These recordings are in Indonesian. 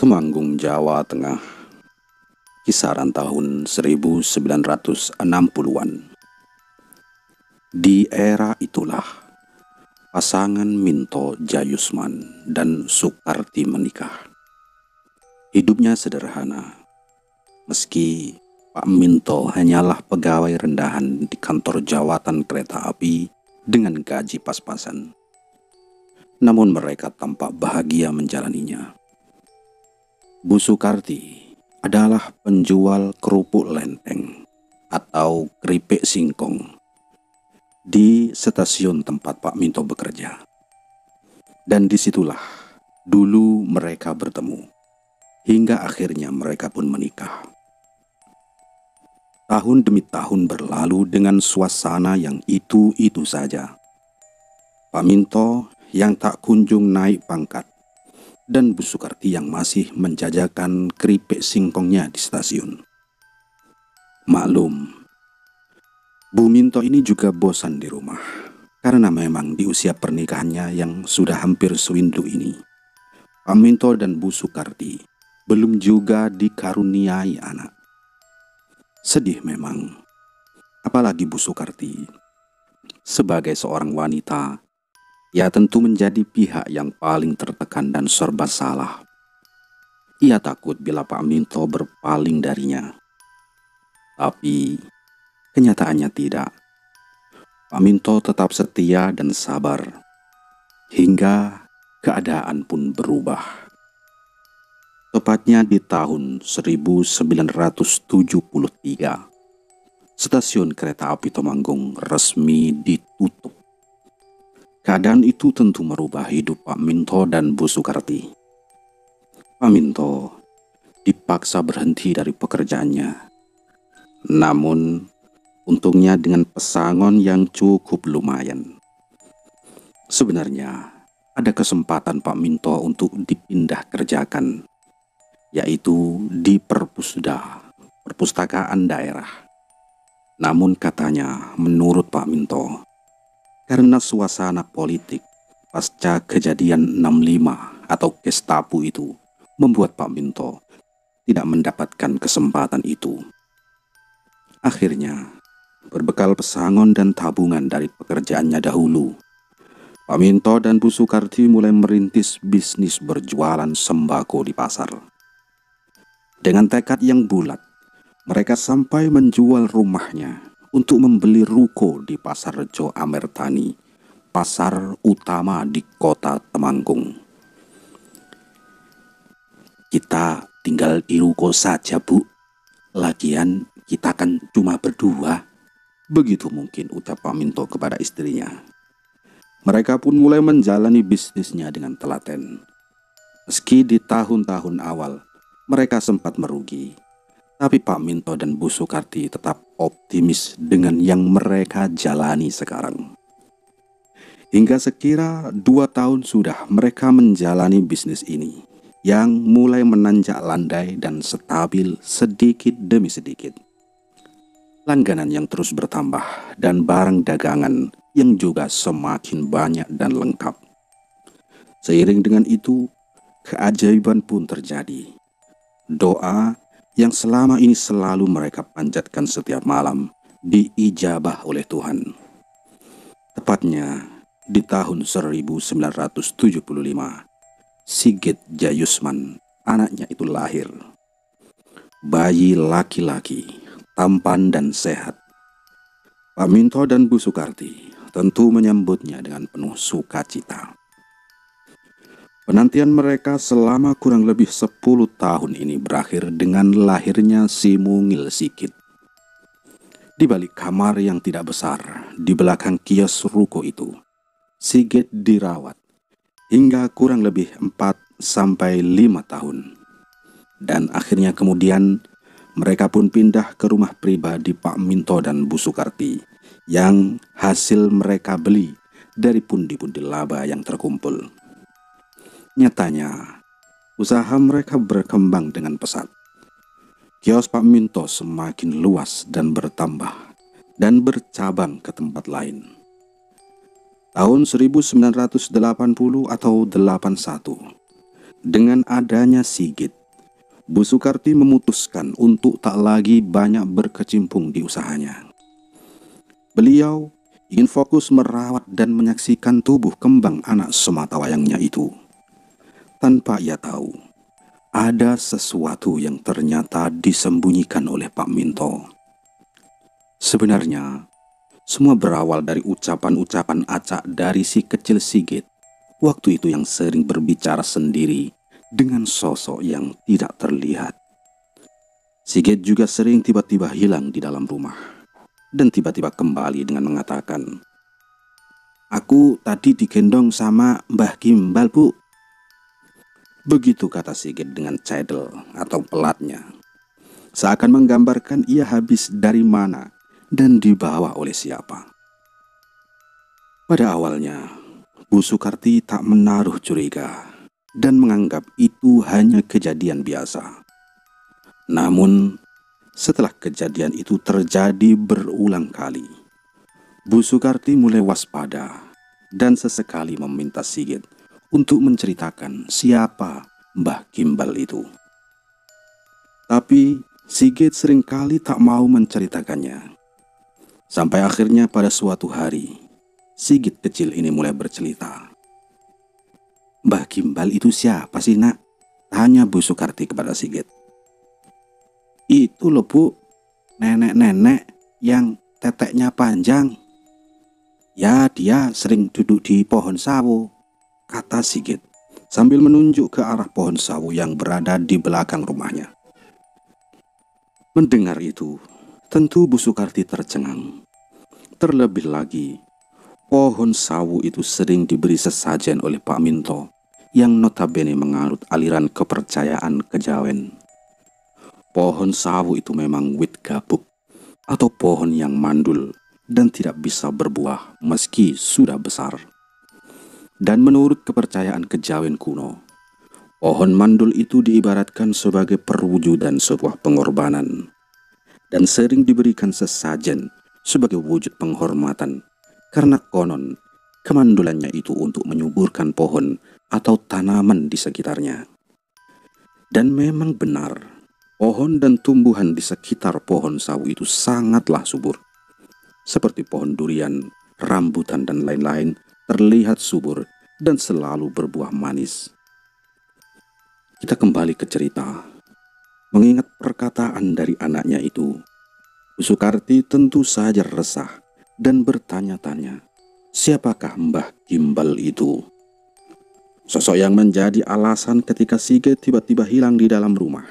Temanggung, Jawa Tengah, kisaran tahun 1960-an. Di era itulah, pasangan Minto Jayusman dan Sukarti menikah. Hidupnya sederhana, meski Pak Minto hanyalah pegawai rendahan di kantor jawatan kereta api dengan gaji pas-pasan. Namun mereka tampak bahagia menjalaninya. Bu Sukarti adalah penjual kerupuk lenteng atau keripik singkong di stasiun tempat Pak Minto bekerja. Dan disitulah dulu mereka bertemu, hingga akhirnya mereka pun menikah. Tahun demi tahun berlalu dengan suasana yang itu-itu saja. Pak Minto yang tak kunjung naik pangkat, dan Bu Sukarti yang masih menjajakan keripik singkongnya di stasiun. Maklum, Bu Minto ini juga bosan di rumah, karena memang di usia pernikahannya yang sudah hampir swindu ini, Pak Minto dan Bu Sukarti belum juga dikaruniai anak. Sedih memang, apalagi Bu Sukarti. Sebagai seorang wanita, ia tentu menjadi pihak yang paling tertekan dan serba salah. Ia takut bila Pak Minto berpaling darinya. Tapi kenyataannya tidak. Pak Minto tetap setia dan sabar, hingga keadaan pun berubah. Tepatnya di tahun 1973, stasiun kereta api Temanggung resmi ditutup. Keadaan itu tentu merubah hidup Pak Minto dan Bu Sukarti. Pak Minto dipaksa berhenti dari pekerjaannya. Namun, untungnya dengan pesangon yang cukup lumayan. Sebenarnya, ada kesempatan Pak Minto untuk dipindah kerjakan, yaitu di Perpusda, perpustakaan daerah. Namun katanya, menurut Pak Minto, karena suasana politik pasca kejadian 65 atau Gestapo itu membuat Pak Minto tidak mendapatkan kesempatan itu. Akhirnya, berbekal pesangon dan tabungan dari pekerjaannya dahulu, Pak Minto dan Bu Sukarti mulai merintis bisnis berjualan sembako di pasar. Dengan tekad yang bulat, mereka sampai menjual rumahnya untuk membeli ruko di Pasar Rejo Amertani, pasar utama di kota Temanggung. Kita tinggal di ruko saja, Bu. Lagian kita kan cuma berdua. Begitu mungkin ucap Pak Minto kepada istrinya. Mereka pun mulai menjalani bisnisnya dengan telaten. Meski di tahun-tahun awal mereka sempat merugi, tapi Pak Minto dan Bu Sukarti tetap optimis dengan yang mereka jalani sekarang. Hingga sekira 2 tahun sudah mereka menjalani bisnis ini, yang mulai menanjak landai dan stabil sedikit demi sedikit. Langganan yang terus bertambah dan barang dagangan yang juga semakin banyak dan lengkap. Seiring dengan itu, keajaiban pun terjadi. Doa yang selama ini selalu mereka panjatkan setiap malam diijabah oleh Tuhan. Tepatnya di tahun 1975, Sigit Jayusman, anaknya itu lahir. Bayi laki-laki, tampan dan sehat. Pak Minto dan Bu Sukarti tentu menyambutnya dengan penuh sukacita. Penantian mereka selama kurang lebih 10 tahun ini berakhir dengan lahirnya si mungil Sigit. Di balik kamar yang tidak besar, di belakang kios ruko itu, Sigit dirawat hingga kurang lebih 4-5 tahun. Dan akhirnya kemudian mereka pun pindah ke rumah pribadi Pak Minto dan Bu Sukarti yang hasil mereka beli dari pundi-pundi laba yang terkumpul. Nyatanya, usaha mereka berkembang dengan pesat. Kios Pak Minto semakin luas dan bertambah dan bercabang ke tempat lain. Tahun 1980 atau 81, Dengan adanya Sigit, Bu Sukarti memutuskan untuk tak lagi banyak berkecimpung di usahanya. Beliau ingin fokus merawat dan menyaksikan tubuh kembang anak sematawayangnya itu. Tanpa ia tahu, ada sesuatu yang ternyata disembunyikan oleh Pak Minto. Sebenarnya, semua berawal dari ucapan-ucapan acak dari si kecil Sigit waktu itu yang sering berbicara sendiri dengan sosok yang tidak terlihat. Sigit juga sering tiba-tiba hilang di dalam rumah dan tiba-tiba kembali dengan mengatakan, "Aku tadi digendong sama Mbah Gimbal, Bu." Begitu kata Sigit dengan cedel atau pelatnya, seakan menggambarkan ia habis dari mana dan dibawa oleh siapa. Pada awalnya, Bu Sukarti tak menaruh curiga dan menganggap itu hanya kejadian biasa. Namun, setelah kejadian itu terjadi berulang kali, Bu Sukarti mulai waspada dan sesekali meminta Sigit untuk menceritakan siapa Mbah Gimbal itu. Tapi Sigit seringkali tak mau menceritakannya. Sampai akhirnya pada suatu hari, Sigit kecil ini mulai bercerita. "Mbah Gimbal itu siapa sih, Nak?" tanya Bu Sukarti kepada Sigit. "Itu loh, Bu, nenek-nenek yang teteknya panjang. Ya, dia sering duduk di pohon sawo," kata Sigit sambil menunjuk ke arah pohon sawo yang berada di belakang rumahnya. Mendengar itu, tentu Bu Sukarti tercengang. Terlebih lagi, pohon sawu itu sering diberi sesajen oleh Pak Minto yang notabene menganut aliran kepercayaan kejawen. Pohon sawu itu memang wit gabuk atau pohon yang mandul dan tidak bisa berbuah meski sudah besar. Dan menurut kepercayaan kejawen kuno, pohon mandul itu diibaratkan sebagai perwujudan sebuah pengorbanan dan sering diberikan sesajen sebagai wujud penghormatan. Karena konon kemandulannya itu untuk menyuburkan pohon atau tanaman di sekitarnya. Dan memang benar, pohon dan tumbuhan di sekitar pohon sawu itu sangatlah subur. Seperti pohon durian, rambutan dan lain-lain terlihat subur dan selalu berbuah manis. Kita kembali ke cerita. Mengingat perkataan dari anaknya itu, Bu Sukarti tentu saja resah dan bertanya-tanya, siapakah Mbah Gimbal itu? Sosok yang menjadi alasan ketika Sigit tiba-tiba hilang di dalam rumah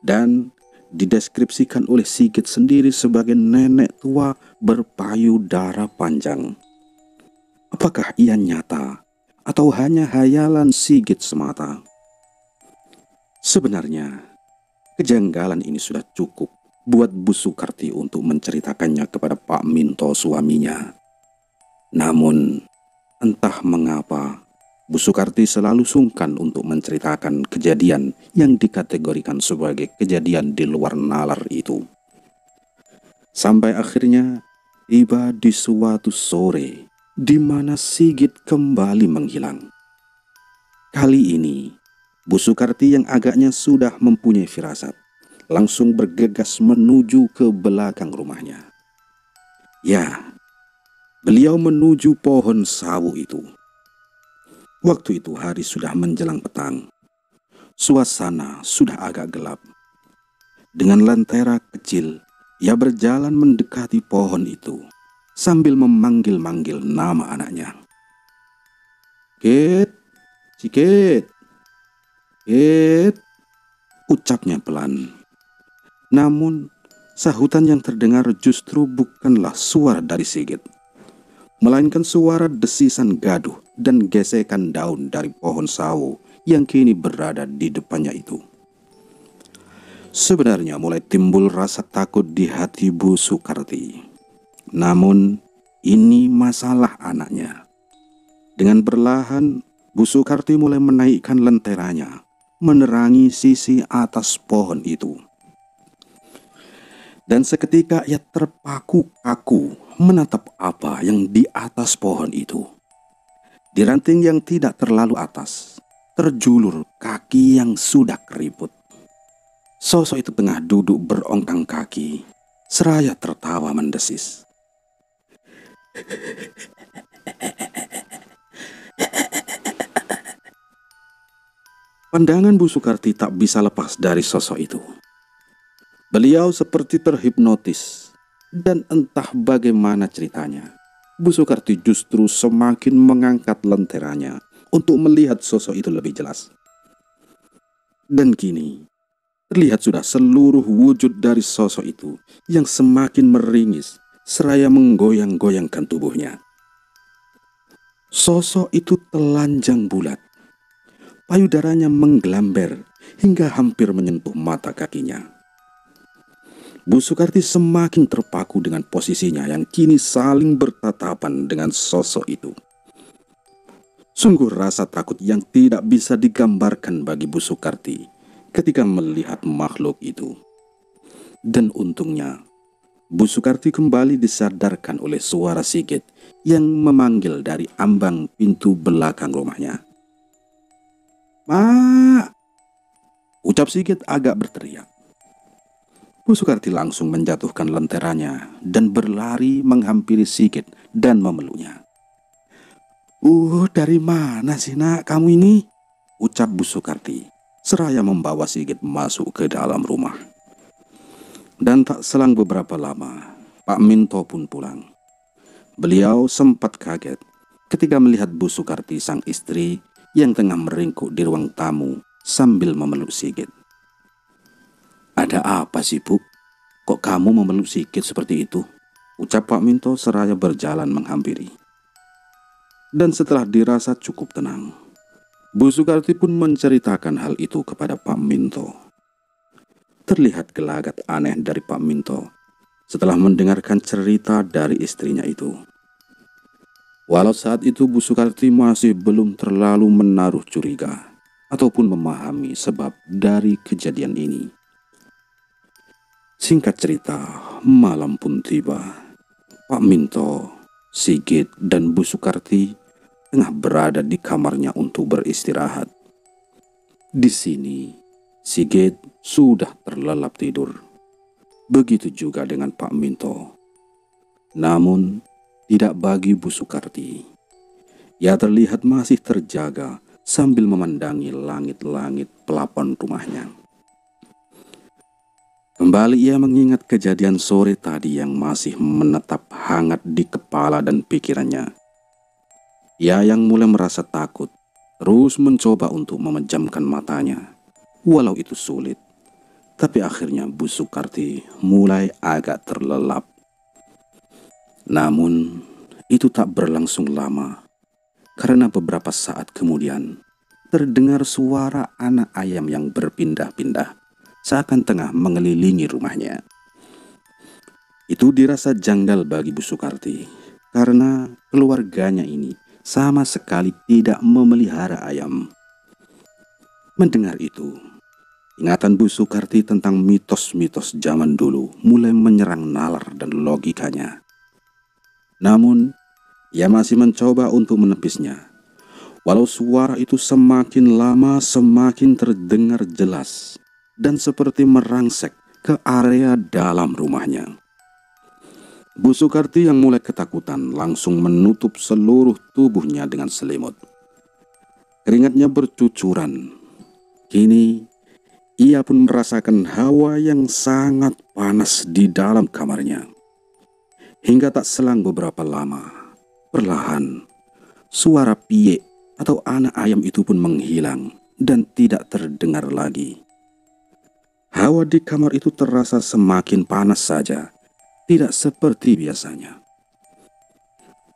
dan dideskripsikan oleh Sigit sendiri sebagai nenek tua berpayudara panjang. Apakah ia nyata atau hanya hayalan Sigit semata? Sebenarnya, kejanggalan ini sudah cukup buat Bu Sukarti untuk menceritakannya kepada Pak Minto suaminya. Namun, entah mengapa, Bu Sukarti selalu sungkan untuk menceritakan kejadian yang dikategorikan sebagai kejadian di luar nalar itu. Sampai akhirnya tiba di suatu sore di mana Sigit kembali menghilang. Kali ini, Bu Sukarti yang agaknya sudah mempunyai firasat langsung bergegas menuju ke belakang rumahnya. Ya, beliau menuju pohon sawu itu. Waktu itu hari sudah menjelang petang. Suasana sudah agak gelap. Dengan lentera kecil, ia berjalan mendekati pohon itu sambil memanggil-manggil nama anaknya. "Kit, Cikit, Kit," ucapnya pelan. Namun, sahutan yang terdengar justru bukanlah suara dari Sigit, melainkan suara desisan gaduh dan gesekan daun dari pohon sawo yang kini berada di depannya itu. Sebenarnya mulai timbul rasa takut di hati Bu Sukarti. Namun, ini masalah anaknya. Dengan perlahan, Bu Sukarti mulai menaikkan lenteranya, menerangi sisi atas pohon itu. Dan seketika ia terpaku kaku menatap apa yang di atas pohon itu. Di ranting yang tidak terlalu atas, terjulur kaki yang sudah keriput. Sosok itu tengah duduk berongkang kaki, seraya tertawa mendesis. Pandangan Bu Sukarti tak bisa lepas dari sosok itu. Beliau seperti terhipnotis, dan entah bagaimana ceritanya, Bu Sukarti justru semakin mengangkat lenteranya untuk melihat sosok itu lebih jelas. Dan kini, terlihat sudah seluruh wujud dari sosok itu yang semakin meringis seraya menggoyang-goyangkan tubuhnya. Sosok itu telanjang bulat. Payudaranya menggelamber hingga hampir menyentuh mata kakinya. Bu Sukarti semakin terpaku dengan posisinya yang kini saling bertatapan dengan sosok itu. Sungguh rasa takut yang tidak bisa digambarkan bagi Bu Sukarti ketika melihat makhluk itu. Dan untungnya, Bu Sukarti kembali disadarkan oleh suara Sigit yang memanggil dari ambang pintu belakang rumahnya. "Mak!" ucap Sigit agak berteriak. Bu Sukarti langsung menjatuhkan lenteranya dan berlari menghampiri Sigit dan memeluknya. Dari mana sih nak kamu ini?" ucap Bu Sukarti, seraya membawa Sigit masuk ke dalam rumah. Dan tak selang beberapa lama, Pak Minto pun pulang. Beliau sempat kaget ketika melihat Bu Sukarti sang istri yang tengah meringkuk di ruang tamu sambil memeluk Sigit. "Ada apa sih, Bu? Kok kamu memeluk Sigit seperti itu?" ucap Pak Minto seraya berjalan menghampiri. Dan setelah dirasa cukup tenang, Bu Sukarti pun menceritakan hal itu kepada Pak Minto. Terlihat gelagat aneh dari Pak Minto setelah mendengarkan cerita dari istrinya itu. Walau saat itu Bu Sukarti masih belum terlalu menaruh curiga ataupun memahami sebab dari kejadian ini. Singkat cerita, malam pun tiba. Pak Minto, Sigit, dan Bu Sukarti tengah berada di kamarnya untuk beristirahat. Di sini, Sigit sudah terlelap tidur. Begitu juga dengan Pak Minto. Namun, tidak bagi Bu Sukarti. Ia terlihat masih terjaga sambil memandangi langit-langit pelapon rumahnya. Kembali ia mengingat kejadian sore tadi yang masih menetap hangat di kepala dan pikirannya. Ia yang mulai merasa takut, terus mencoba untuk memejamkan matanya. Walau itu sulit, tapi akhirnya Bu Sukarti mulai agak terlelap. Namun, itu tak berlangsung lama, karena beberapa saat kemudian terdengar suara anak ayam yang berpindah-pindah, seakan tengah mengelilingi rumahnya. Itu dirasa janggal bagi Bu Sukarti, karena keluarganya ini sama sekali tidak memelihara ayam. Mendengar itu, ingatan Bu Sukarti tentang mitos-mitos zaman dulu mulai menyerang nalar dan logikanya. Namun, ia masih mencoba untuk menepisnya. Walau suara itu semakin lama semakin terdengar jelas dan seperti merangsek ke area dalam rumahnya. Bu Sukarti yang mulai ketakutan langsung menutup seluruh tubuhnya dengan selimut. Keringatnya bercucuran. Kini, ia pun merasakan hawa yang sangat panas di dalam kamarnya. Hingga tak selang beberapa lama, perlahan, suara piye atau anak ayam itu pun menghilang dan tidak terdengar lagi. Hawa di kamar itu terasa semakin panas saja, tidak seperti biasanya.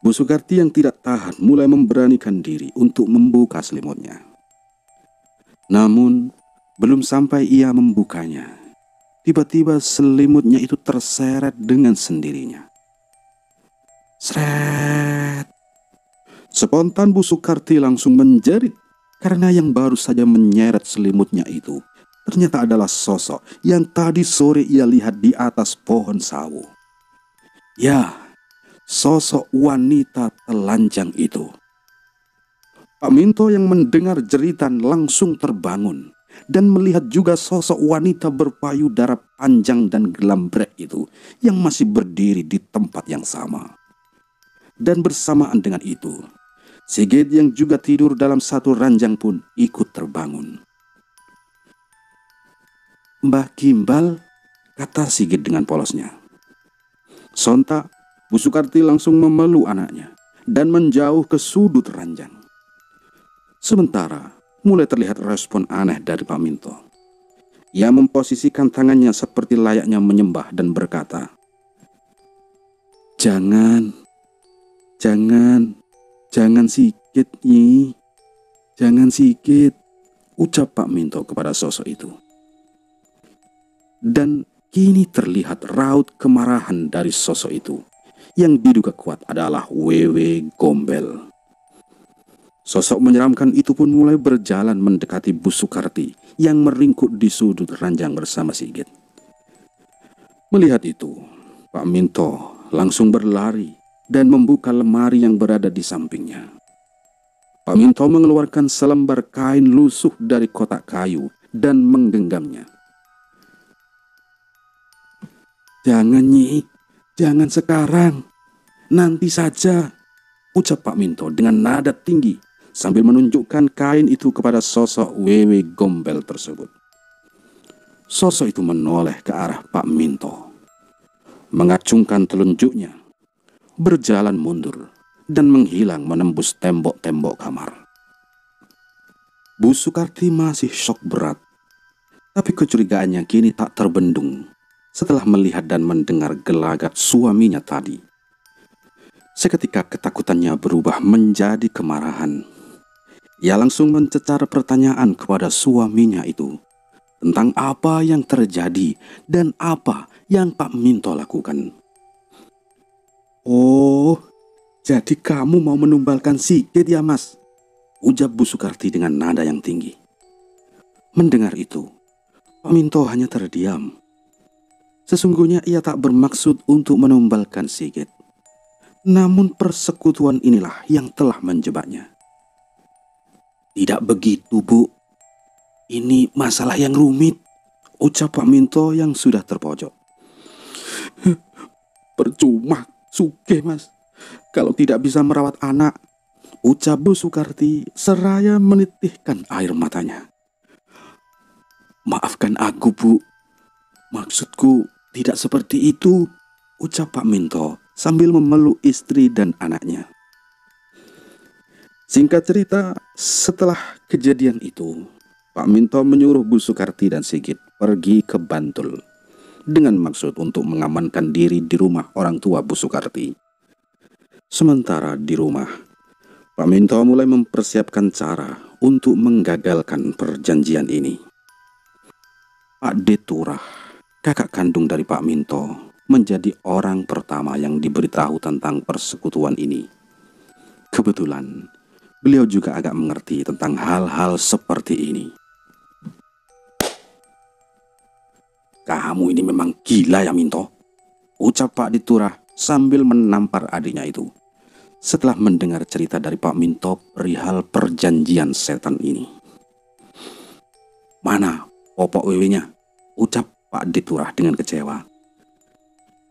Bu Sukarti yang tidak tahan mulai memberanikan diri untuk membuka selimutnya. Namun, belum sampai ia membukanya, tiba-tiba selimutnya itu terseret dengan sendirinya. Sret! Spontan Bu Sukarti langsung menjerit karena yang baru saja menyeret selimutnya itu ternyata adalah sosok yang tadi sore ia lihat di atas pohon sawo. Ya, sosok wanita telanjang itu. Pak Minto yang mendengar jeritan langsung terbangun dan melihat juga sosok wanita berpayudara panjang dan gelambrek itu yang masih berdiri di tempat yang sama. Dan bersamaan dengan itu, Sigit yang juga tidur dalam satu ranjang pun ikut terbangun. "Mbah Gimbal," kata Sigit dengan polosnya. Sontak, Bu Sukarti langsung memeluk anaknya dan menjauh ke sudut ranjang. Sementara, mulai terlihat respon aneh dari Pak Minto. Ia memposisikan tangannya seperti layaknya menyembah dan berkata, "Jangan, jangan Sigit, Nyi. Jangan Sigit," ucap Pak Minto kepada sosok itu. Dan kini terlihat raut kemarahan dari sosok itu, yang diduga kuat adalah Wewe Gombel. Sosok menyeramkan itu pun mulai berjalan mendekati Bu Sukarti yang meringkuk di sudut ranjang bersama Sigit. Melihat itu, Pak Minto langsung berlari dan membuka lemari yang berada di sampingnya. Pak Minto mengeluarkan selembar kain lusuh dari kotak kayu dan menggenggamnya. "Jangan, Nyi, jangan sekarang, nanti saja," ucap Pak Minto dengan nada tinggi sambil menunjukkan kain itu kepada sosok Wewe Gombel tersebut. Sosok itu menoleh ke arah Pak Minto, mengacungkan telunjuknya, berjalan mundur, dan menghilang menembus tembok-tembok kamar. Bu Sukarti masih syok berat, tapi kecurigaannya kini tak terbendung setelah melihat dan mendengar gelagat suaminya tadi. Seketika ketakutannya berubah menjadi kemarahan. Ia langsung mencecar pertanyaan kepada suaminya itu tentang apa yang terjadi dan apa yang Pak Minto lakukan. "Oh, jadi kamu mau menumbalkan Sigit ya, Mas?" ujar Bu Sukarti dengan nada yang tinggi. Mendengar itu, Pak Minto hanya terdiam. Sesungguhnya ia tak bermaksud untuk menumbalkan Sigit. Namun persekutuan inilah yang telah menjebaknya. "Tidak begitu, Bu. Ini masalah yang rumit," ucap Pak Minto yang sudah terpojok. "Percuma, sugih, Mas, kalau tidak bisa merawat anak," ucap Bu Sukarti seraya menitihkan air matanya. "Maafkan aku, Bu. Maksudku tidak seperti itu," ucap Pak Minto sambil memeluk istri dan anaknya. Singkat cerita, setelah kejadian itu, Pak Minto menyuruh Bu Sukarti dan Sigit pergi ke Bantul dengan maksud untuk mengamankan diri di rumah orang tua Bu Sukarti. Sementara di rumah, Pak Minto mulai mempersiapkan cara untuk menggagalkan perjanjian ini. Pak Deturah, kakak kandung dari Pak Minto, menjadi orang pertama yang diberitahu tentang persekutuan ini. Kebetulan, beliau juga agak mengerti tentang hal-hal seperti ini. "Kamu ini memang gila ya, Minto," ucap Pak Deturah sambil menampar adiknya itu setelah mendengar cerita dari Pak Minto perihal perjanjian setan ini. "Mana popok wewenya?" ucap Pak Deturah dengan kecewa.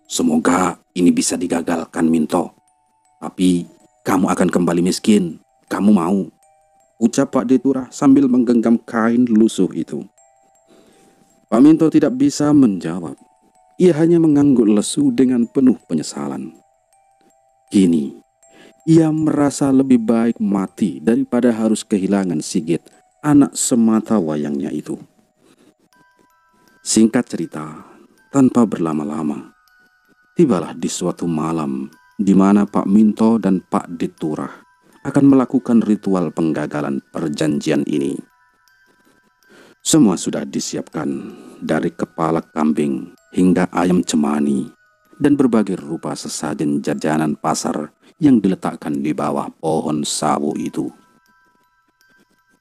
"Semoga ini bisa digagalkan, Minto. Tapi kamu akan kembali miskin. Kamu mau?" ucap Pak Deturah sambil menggenggam kain lusuh itu. Pak Minto tidak bisa menjawab. Ia hanya mengangguk lesu dengan penuh penyesalan. Kini, ia merasa lebih baik mati daripada harus kehilangan Sigit, anak semata wayangnya itu. Singkat cerita, tanpa berlama-lama, tibalah di suatu malam di mana Pak Minto dan Pak Deturah akan melakukan ritual penggagalan perjanjian ini. Semua sudah disiapkan, dari kepala kambing hingga ayam cemani dan berbagai rupa sesajen jajanan pasar yang diletakkan di bawah pohon sawo itu.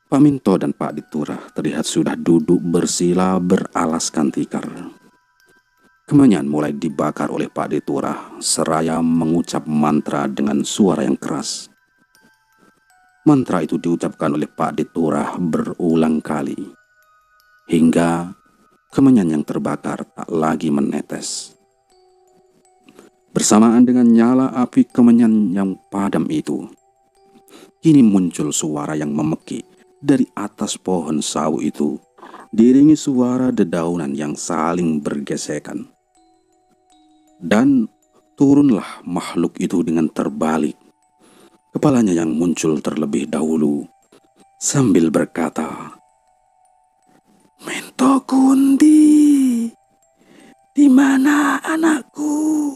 Pak Minto dan Pak Deturah terlihat sudah duduk bersila beralaskan tikar. Kemenyan mulai dibakar oleh Pak Deturah seraya mengucap mantra dengan suara yang keras. Mantra itu diucapkan oleh Pak Diturah berulang kali, hingga kemenyan yang terbakar tak lagi menetes. Bersamaan dengan nyala api kemenyan yang padam itu, kini muncul suara yang memekik dari atas pohon sawu itu, diiringi suara dedaunan yang saling bergesekan. Dan turunlah makhluk itu dengan terbalik. Kepalanya yang muncul terlebih dahulu sambil berkata, "Minto Kunti, di mana anakku?"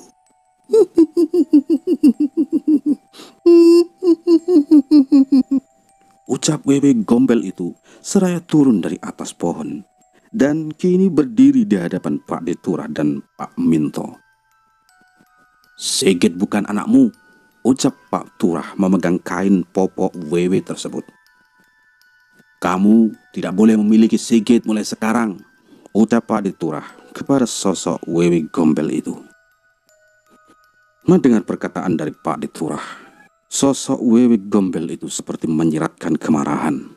Ucap Wewe Gombel itu seraya turun dari atas pohon dan kini berdiri di hadapan Pak Diturah dan Pak Minto. "Sigit bukan anakmu," ucap Pak Turah memegang kain popok Wewe tersebut. "Kamu tidak boleh memiliki Sigit mulai sekarang," ucap Pak Diturah kepada sosok Wewe Gombel itu. Mendengar perkataan dari Pak Diturah, sosok Wewe Gombel itu seperti menyiratkan kemarahan.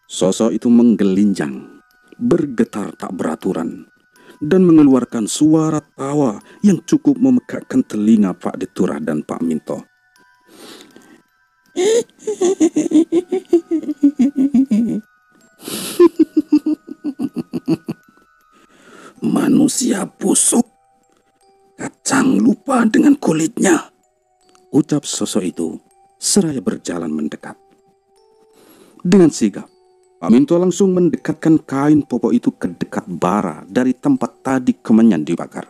Sosok itu menggelinjang, bergetar tak beraturan, dan mengeluarkan suara tawa yang cukup memekakkan telinga Pak Diturah dan Pak Minto. "Manusia busuk, kacang lupa dengan kulitnya," ucap sosok itu seraya berjalan mendekat. Dengan sigap, Pak Minto langsung mendekatkan kain popok itu ke dekat bara dari tempat tadi kemenyan dibakar.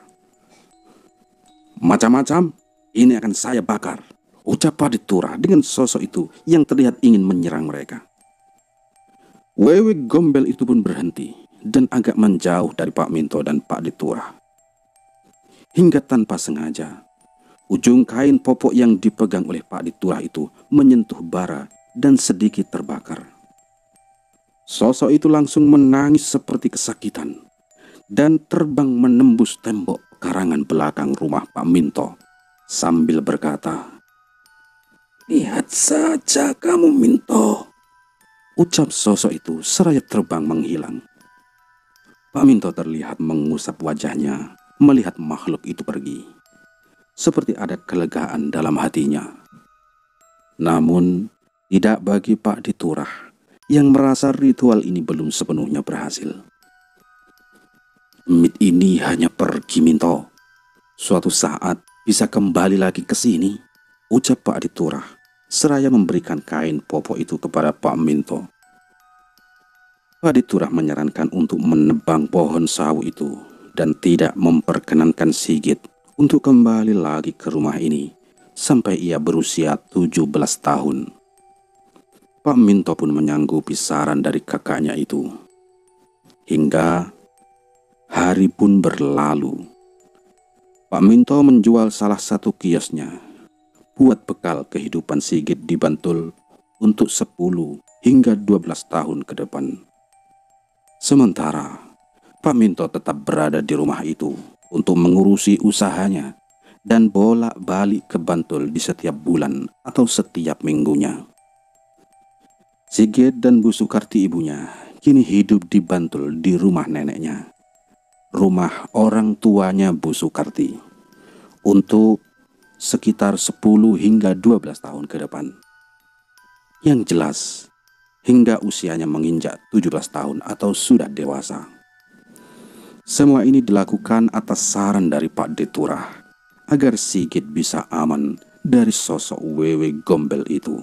"Macam-macam, ini akan saya bakar," ucap Pak Diturah dengan sosok itu yang terlihat ingin menyerang mereka. Wewe Gombel itu pun berhenti dan agak menjauh dari Pak Minto dan Pak Diturah. Hingga tanpa sengaja, ujung kain popok yang dipegang oleh Pak Diturah itu menyentuh bara dan sedikit terbakar. Sosok itu langsung menangis seperti kesakitan dan terbang menembus tembok karangan belakang rumah Pak Minto sambil berkata, "Lihat saja kamu, Minto," ucap sosok itu seraya terbang menghilang. Pak Minto terlihat mengusap wajahnya melihat makhluk itu pergi, seperti ada kelegaan dalam hatinya. Namun tidak bagi Pak Diturah yang merasa ritual ini belum sepenuhnya berhasil. "Mit ini hanya pergi, Minto. Suatu saat bisa kembali lagi ke sini," ucap Pak Diturah seraya memberikan kain popok itu kepada Pak Minto. Pak Diturah menyarankan untuk menebang pohon sawu itu dan tidak memperkenankan Sigit untuk kembali lagi ke rumah ini sampai ia berusia 17 tahun. Pak Minto pun menyanggupi saran dari kakaknya itu. Hingga hari pun berlalu. Pak Minto menjual salah satu kiosnya buat bekal kehidupan Sigit di Bantul untuk 10 hingga 12 tahun ke depan. Sementara Pak Minto tetap berada di rumah itu untuk mengurusi usahanya dan bolak-balik ke Bantul di setiap bulan atau setiap minggunya. Sigit dan Bu Sukarti ibunya kini hidup di Bantul di rumah neneknya, rumah orang tuanya Bu Sukarti, untuk sekitar 10 hingga 12 tahun ke depan. Yang jelas, hingga usianya menginjak 17 tahun atau sudah dewasa. Semua ini dilakukan atas saran dari Pak Diturah agar Sigit bisa aman dari sosok Wewe Gombel itu.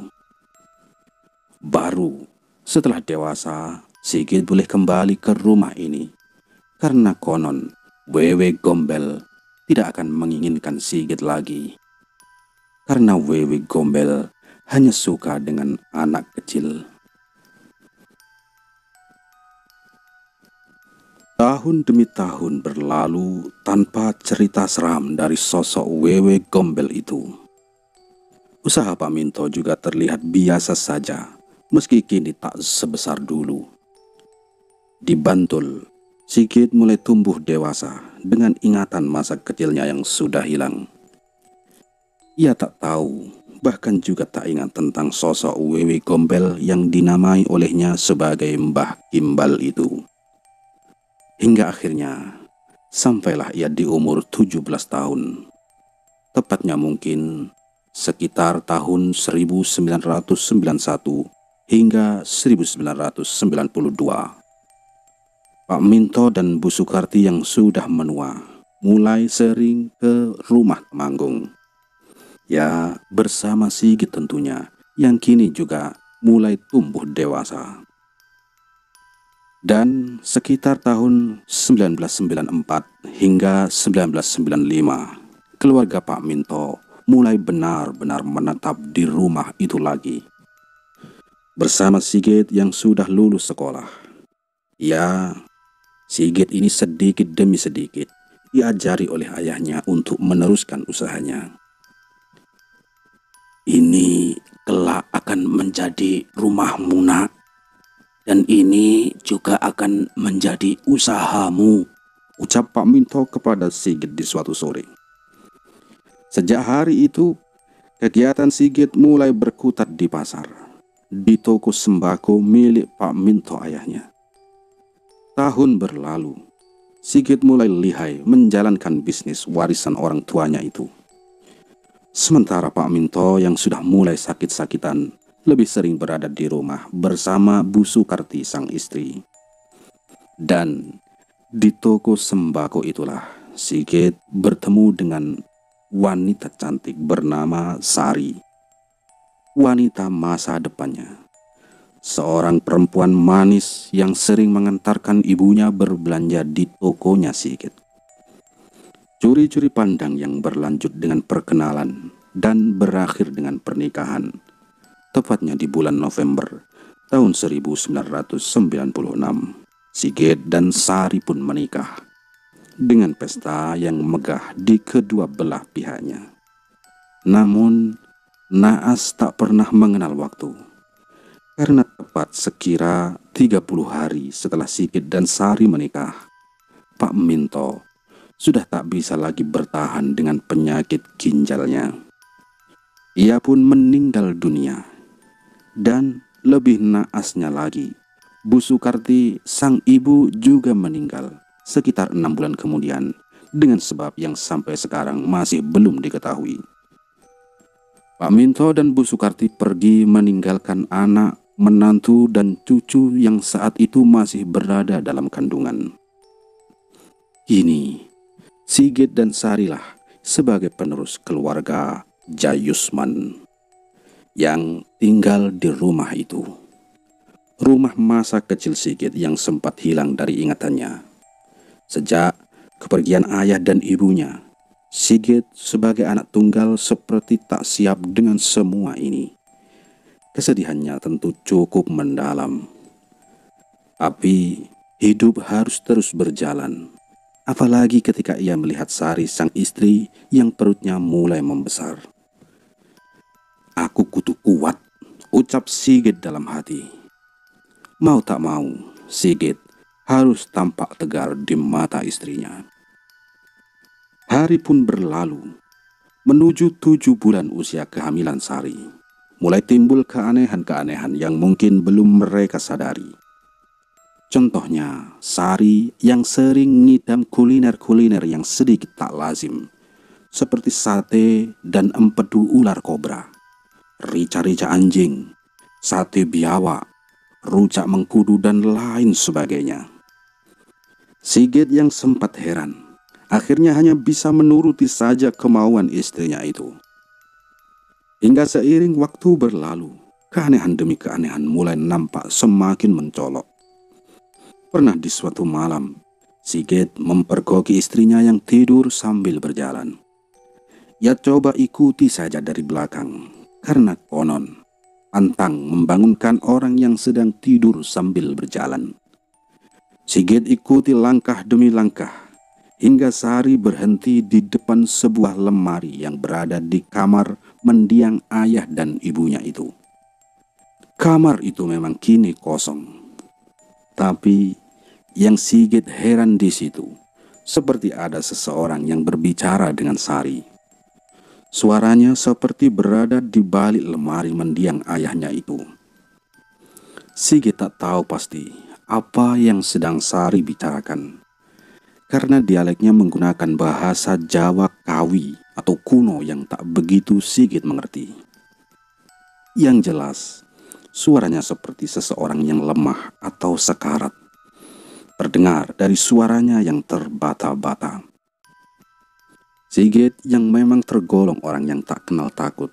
Baru setelah dewasa, Sigit boleh kembali ke rumah ini karena konon Wewe Gombel tidak akan menginginkan Sigit lagi. Karena Wewe Gombel hanya suka dengan anak kecil. Tahun demi tahun berlalu tanpa cerita seram dari sosok Wewe Gombel itu. Usaha Pak Minto juga terlihat biasa saja, meski kini tak sebesar dulu. Di Bantul, Sigit mulai tumbuh dewasa dengan ingatan masa kecilnya yang sudah hilang. Ia tak tahu bahkan juga tak ingat tentang sosok Wewe Gombel yang dinamai olehnya sebagai Mbah Gimbal itu. Hingga akhirnya, sampailah ia di umur 17 tahun. Tepatnya mungkin sekitar tahun 1991 hingga 1992. Pak Minto dan Bu Sukarti yang sudah menua mulai sering ke rumah Temanggung. Ya, bersama Sigit tentunya, yang kini juga mulai tumbuh dewasa. Dan sekitar tahun 1994 hingga 1995, keluarga Pak Minto mulai benar-benar menetap di rumah itu lagi. Bersama Sigit yang sudah lulus sekolah. Ya, Sigit ini sedikit demi sedikit diajari oleh ayahnya untuk meneruskan usahanya. Ini kelak akan menjadi rumahmu, nak. Dan ini juga akan menjadi usahamu, ucap Pak Minto kepada Sigit di suatu sore. Sejak hari itu, kegiatan Sigit mulai berkutat di pasar, di toko sembako milik Pak Minto ayahnya. Tahun berlalu, Sigit mulai lihai menjalankan bisnis warisan orang tuanya itu. Sementara Pak Minto yang sudah mulai sakit-sakitan lebih sering berada di rumah bersama Bu Sukarti sang istri. Dan di toko sembako itulah Sigit bertemu dengan wanita cantik bernama Sari. Wanita masa depannya. Seorang perempuan manis yang sering mengantarkan ibunya berbelanja di tokonya Sigit. Curi-curi pandang yang berlanjut dengan perkenalan dan berakhir dengan pernikahan. Tepatnya di bulan November tahun 1996, Sigit dan Sari pun menikah dengan pesta yang megah di kedua belah pihaknya. Namun, naas tak pernah mengenal waktu. Karena tepat sekira 30 hari setelah Sigit dan Sari menikah, Pak Minto sudah tak bisa lagi bertahan dengan penyakit ginjalnya. Ia pun meninggal dunia. Dan lebih naasnya lagi, Bu Sukarti sang ibu juga meninggal sekitar 6 bulan kemudian dengan sebab yang sampai sekarang masih belum diketahui. Pak Minto dan Bu Sukarti pergi meninggalkan anak, menantu, dan cucu yang saat itu masih berada dalam kandungan. Kini, Sigit dan Sarilah sebagai penerus keluarga Jayusman yang tinggal di rumah itu. Rumah masa kecil Sigit yang sempat hilang dari ingatannya. Sejak kepergian ayah dan ibunya, Sigit sebagai anak tunggal seperti tak siap dengan semua ini. Kesedihannya tentu cukup mendalam. Tapi hidup harus terus berjalan. Apalagi ketika ia melihat Sari sang istri yang perutnya mulai membesar. Aku kudu kuat, ucap Sigit dalam hati. Mau tak mau, Sigit harus tampak tegar di mata istrinya. Hari pun berlalu, menuju 7 bulan usia kehamilan Sari. Mulai timbul keanehan-keanehan yang mungkin belum mereka sadari. Contohnya, Sari yang sering ngidam kuliner-kuliner yang sedikit tak lazim, seperti sate dan empedu ular kobra, rica-rica anjing, sate biawak, rujak mengkudu, dan lain sebagainya. Sigit yang sempat heran, akhirnya hanya bisa menuruti saja kemauan istrinya itu. Hingga seiring waktu berlalu, keanehan demi keanehan mulai nampak semakin mencolok. Pernah di suatu malam, Sigit mempergoki istrinya yang tidur sambil berjalan. Ia coba ikuti saja dari belakang, karena konon pantang membangunkan orang yang sedang tidur sambil berjalan. Sigit ikuti langkah demi langkah, hingga Sari berhenti di depan sebuah lemari yang berada di kamar mendiang ayah dan ibunya itu. Kamar itu memang kini kosong. Tapi yang Sigit heran di situ, seperti ada seseorang yang berbicara dengan Sari. Suaranya seperti berada di balik lemari mendiang ayahnya itu. Sigit tak tahu pasti apa yang sedang Sari bicarakan, karena dialeknya menggunakan bahasa Jawa Kawi atau kuno yang tak begitu Sigit mengerti. Yang jelas, suaranya seperti seseorang yang lemah atau sekarat, terdengar dari suaranya yang terbata-bata. Sigit yang memang tergolong orang yang tak kenal takut,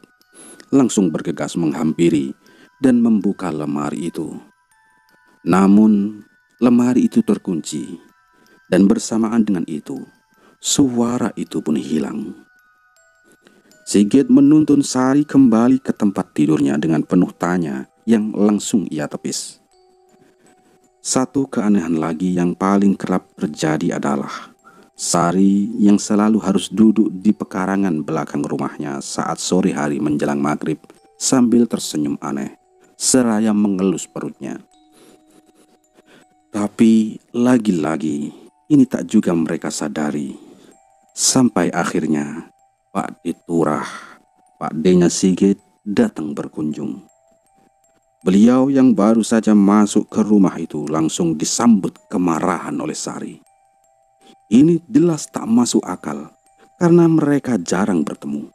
langsung bergegas menghampiri dan membuka lemari itu. Namun, lemari itu terkunci, dan bersamaan dengan itu, suara itu pun hilang. Sigit menuntun Sari kembali ke tempat tidurnya dengan penuh tanya yang langsung ia tepis. Satu keanehan lagi yang paling kerap terjadi adalah Sari yang selalu harus duduk di pekarangan belakang rumahnya saat sore hari menjelang maghrib sambil tersenyum aneh, seraya mengelus perutnya. Tapi lagi-lagi ini tak juga mereka sadari. Sampai akhirnya Pak Diturah, Pak D-nya Sigit datang berkunjung. Beliau yang baru saja masuk ke rumah itu langsung disambut kemarahan oleh Sari. Ini jelas tak masuk akal karena mereka jarang bertemu.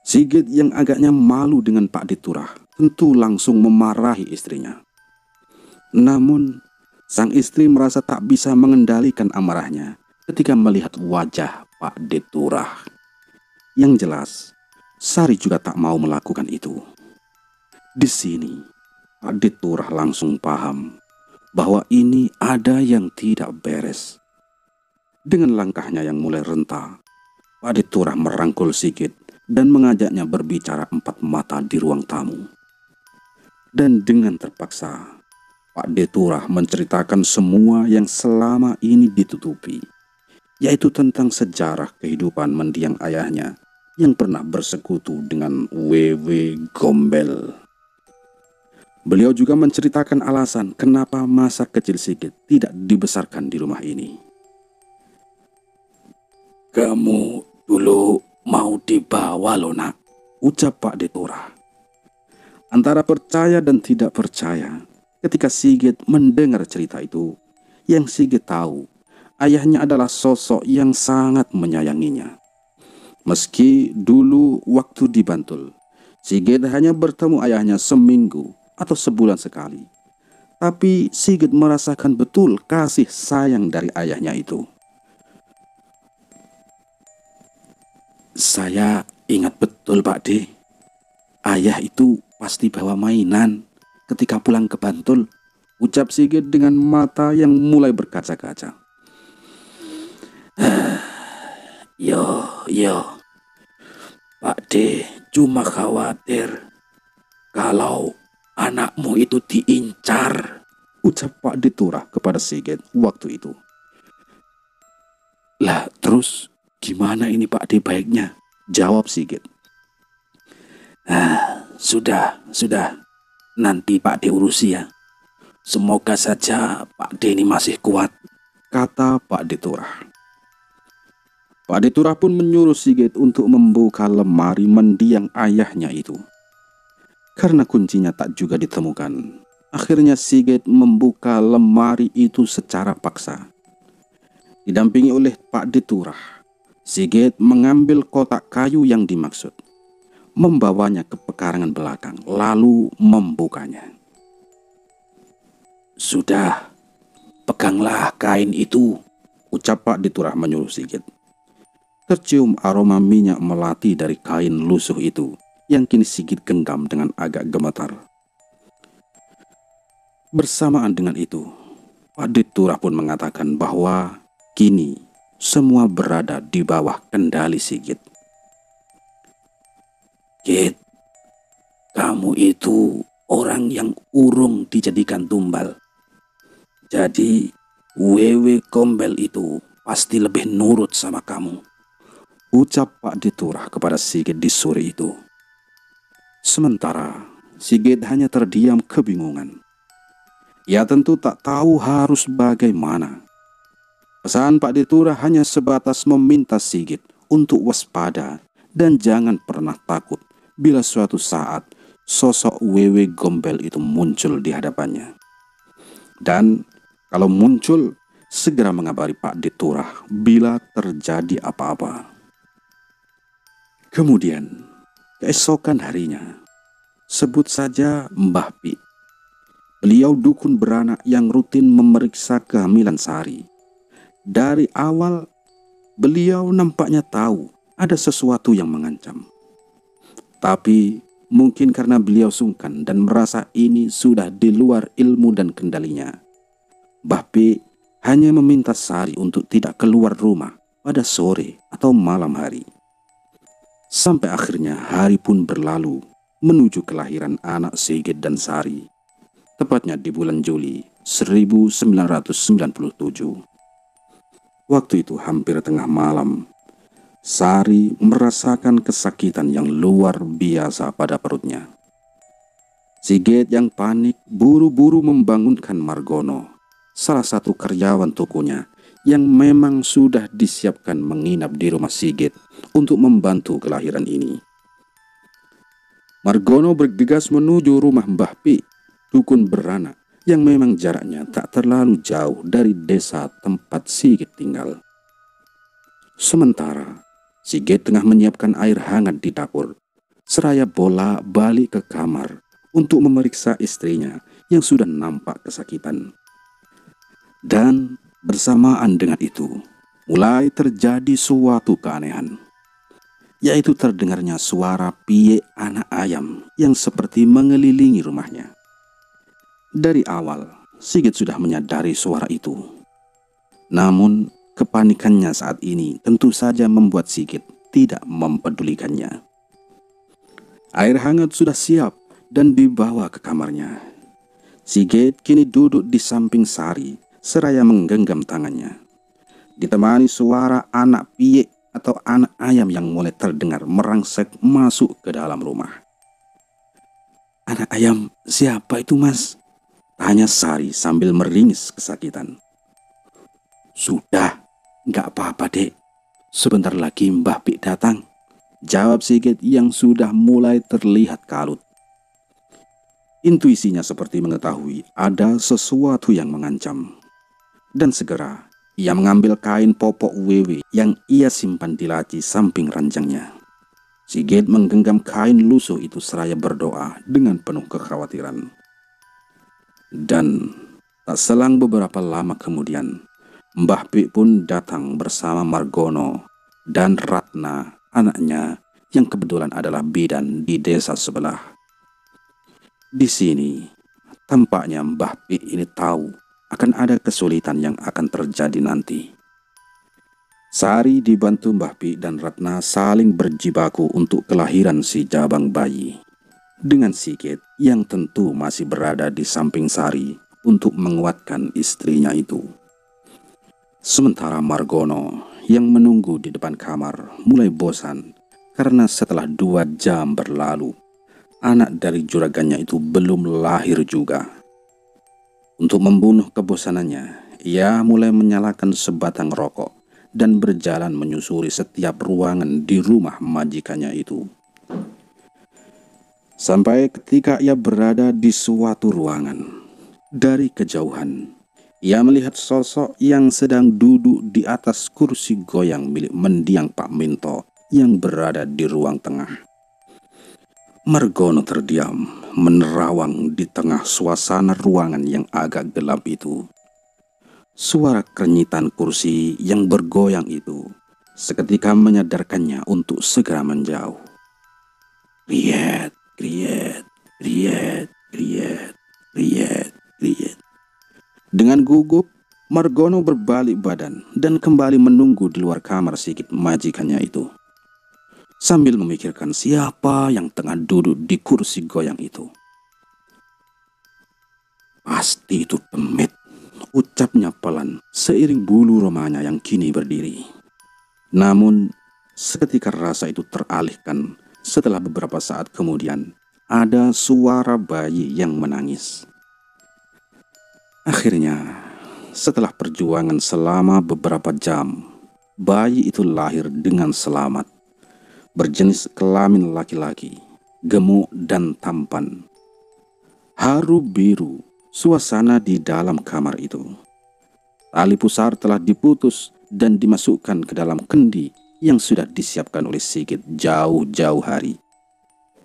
Sigit yang agaknya malu dengan Pak Diturah tentu langsung memarahi istrinya. Namun, sang istri merasa tak bisa mengendalikan amarahnya ketika melihat wajah Pak Diturah. Yang jelas, Sari juga tak mau melakukan itu. Di sini, Pak Diturah langsung paham bahwa ini ada yang tidak beres. Dengan langkahnya yang mulai renta, Pak Diturah merangkul Sigit dan mengajaknya berbicara empat mata di ruang tamu. Dan dengan terpaksa, Pak Diturah menceritakan semua yang selama ini ditutupi, yaitu tentang sejarah kehidupan mendiang ayahnya yang pernah bersekutu dengan Wewe Gombel. Beliau juga menceritakan alasan kenapa masa kecil Sigit tidak dibesarkan di rumah ini. "Kamu dulu mau dibawa loh nak," ucap Pak Diturah. Antara percaya dan tidak percaya ketika Sigit mendengar cerita itu, yang Sigit tahu ayahnya adalah sosok yang sangat menyayanginya. Meski dulu waktu di Bantul, Sigit hanya bertemu ayahnya seminggu atau sebulan sekali, tapi Sigit merasakan betul kasih sayang dari ayahnya itu. "Saya ingat betul Pak D, ayah itu pasti bawa mainan ketika pulang ke Bantul," ucap Sigit dengan mata yang mulai berkaca-kaca. Yo, Pak D cuma khawatir kalau anakmu itu diincar," ucap Pak Diturah kepada Sigit waktu itu. "Lah terus gimana ini Pak D baiknya?" jawab Sigit. Sudah, nanti Pak D urusi ya. Semoga saja Pak D ini masih kuat," kata Pak Diturah. Pak Diturah pun menyuruh Sigit untuk membuka lemari mendiang ayahnya itu. Karena kuncinya tak juga ditemukan, akhirnya Sigit membuka lemari itu secara paksa. Didampingi oleh Pak Diturah, Sigit mengambil kotak kayu yang dimaksud, membawanya ke pekarangan belakang, lalu membukanya. "Sudah, peganglah kain itu," ucap Pak Diturah menyuruh Sigit. Tercium aroma minyak melati dari kain lusuh itu yang kini Sigit genggam dengan agak gemetar. Bersamaan dengan itu, Pak Diturah pun mengatakan bahwa kini semua berada di bawah kendali Sigit. "Git, kamu itu orang yang urung dijadikan tumbal. Jadi Wewe Gombel itu pasti lebih nurut sama kamu," ucap Pak Diturah kepada Sigit di sore itu. Sementara Sigit hanya terdiam kebingungan. Ia tentu tak tahu harus bagaimana. Pesan Pak Diturah hanya sebatas meminta Sigit untuk waspada Dan jangan pernah takut bila suatu saat sosok Wewe Gombel itu muncul di hadapannya. Dan kalau muncul, segera mengabari Pak Deturah bila terjadi apa-apa. Kemudian, keesokan harinya, sebut saja Mbah Pi. Beliau dukun beranak yang rutin memeriksa kehamilan Sari. Dari awal, beliau nampaknya tahu ada sesuatu yang mengancam. Tapi mungkin karena beliau sungkan dan merasa ini sudah di luar ilmu dan kendalinya, Mbah Pi hanya meminta Sari untuk tidak keluar rumah pada sore atau malam hari. Sampai akhirnya hari pun berlalu menuju kelahiran anak Sigit dan Sari, tepatnya di bulan Juli 1997. Waktu itu hampir tengah malam. Sari merasakan kesakitan yang luar biasa pada perutnya. Sigit yang panik buru-buru membangunkan Margono, salah satu karyawan tokonya yang memang sudah disiapkan menginap di rumah Sigit untuk membantu kelahiran ini. Margono bergegas menuju rumah Mbah Pi, dukun beranak yang memang jaraknya tak terlalu jauh dari desa tempat Sigit tinggal. Sementara Sigit tengah menyiapkan air hangat di dapur, seraya bolak-balik ke kamar untuk memeriksa istrinya yang sudah nampak kesakitan. Dan bersamaan dengan itu, mulai terjadi suatu keanehan, yaitu terdengarnya suara piye anak ayam yang seperti mengelilingi rumahnya. Dari awal, Sigit sudah menyadari suara itu. Namun, kepanikannya saat ini tentu saja membuat Sigit tidak mempedulikannya. Air hangat sudah siap dan dibawa ke kamarnya. Sigit kini duduk di samping Sari seraya menggenggam tangannya. Ditemani suara anak piye atau anak ayam yang mulai terdengar merangsek masuk ke dalam rumah. "Anak ayam siapa itu, Mas?" tanya Sari sambil meringis kesakitan. "Sudah, nggak apa-apa, Dek. Sebentar lagi Mbah Pi datang," jawab Sigit yang sudah mulai terlihat kalut. Intuisinya seperti mengetahui ada sesuatu yang mengancam. Dan segera ia mengambil kain popok wewe yang ia simpan di laci samping ranjangnya. Sigit menggenggam kain lusuh itu seraya berdoa dengan penuh kekhawatiran. Dan tak selang beberapa lama kemudian, Mbah Pi pun datang bersama Margono dan Ratna, anaknya yang kebetulan adalah bidan di desa sebelah. Di sini, tampaknya Mbah Pi ini tahu akan ada kesulitan yang akan terjadi nanti. Sari dibantu Mbah Pi dan Ratna saling berjibaku untuk kelahiran si jabang bayi, dengan Sigit yang tentu masih berada di samping Sari untuk menguatkan istrinya itu. Sementara Margono yang menunggu di depan kamar mulai bosan karena setelah 2 jam berlalu, anak dari juragannya itu belum lahir juga. Untuk membunuh kebosanannya, ia mulai menyalakan sebatang rokok dan berjalan menyusuri setiap ruangan di rumah majikannya itu. Sampai ketika ia berada di suatu ruangan, dari kejauhan ia melihat sosok yang sedang duduk di atas kursi goyang milik mendiang Pak Minto yang berada di ruang tengah. Margono terdiam, menerawang di tengah suasana ruangan yang agak gelap itu. Suara krenyitan kursi yang bergoyang itu seketika menyadarkannya untuk segera menjauh. Riet, riet, riet, riet, riet, riet. Dengan gugup, Margono berbalik badan dan kembali menunggu di luar kamar Sigit majikannya itu, sambil memikirkan siapa yang tengah duduk di kursi goyang itu. "Pasti itu Demit," ucapnya pelan seiring bulu romanya yang kini berdiri. Namun, seketika rasa itu teralihkan setelah beberapa saat kemudian ada suara bayi yang menangis. Akhirnya, setelah perjuangan selama beberapa jam, bayi itu lahir dengan selamat. berjenis kelamin laki-laki, gemuk dan tampan. Haru biru suasana di dalam kamar itu. Tali pusar telah diputus dan dimasukkan ke dalam kendi yang sudah disiapkan oleh Sigit jauh-jauh hari.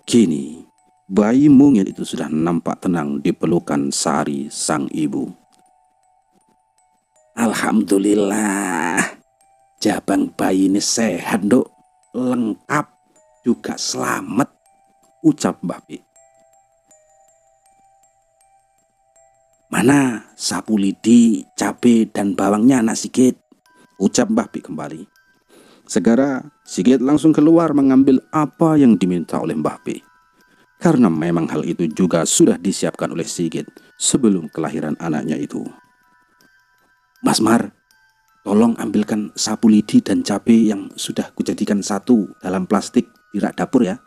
Kini, bayi mungil itu sudah nampak tenang di pelukan Sari sang ibu. Alhamdulillah, jabang bayi ini sehat, Dok. Lengkap, juga selamat, ucap Mbah Pi. Mana sapu lidi, cabai, dan bawangnya, Nak Sigit, ucap Mbah Pi kembali. Segera Sigit langsung keluar mengambil apa yang diminta oleh Mbah Pi. Karena memang hal itu juga sudah disiapkan oleh Sigit sebelum kelahiran anaknya itu. Mas Mar, tolong ambilkan sapu lidi dan cabai yang sudah kujadikan satu dalam plastik di rak dapur ya,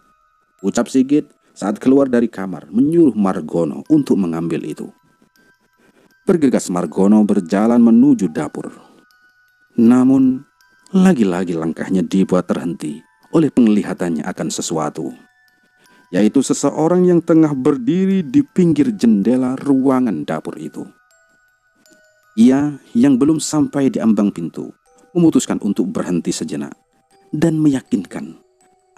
ucap Sigit saat keluar dari kamar menyuruh Margono untuk mengambil itu. Bergegas Margono berjalan menuju dapur. Namun, lagi-lagi langkahnya dibuat terhenti oleh penglihatannya akan sesuatu, yaitu seseorang yang tengah berdiri di pinggir jendela ruangan dapur itu. Ia yang belum sampai di ambang pintu memutuskan untuk berhenti sejenak dan meyakinkan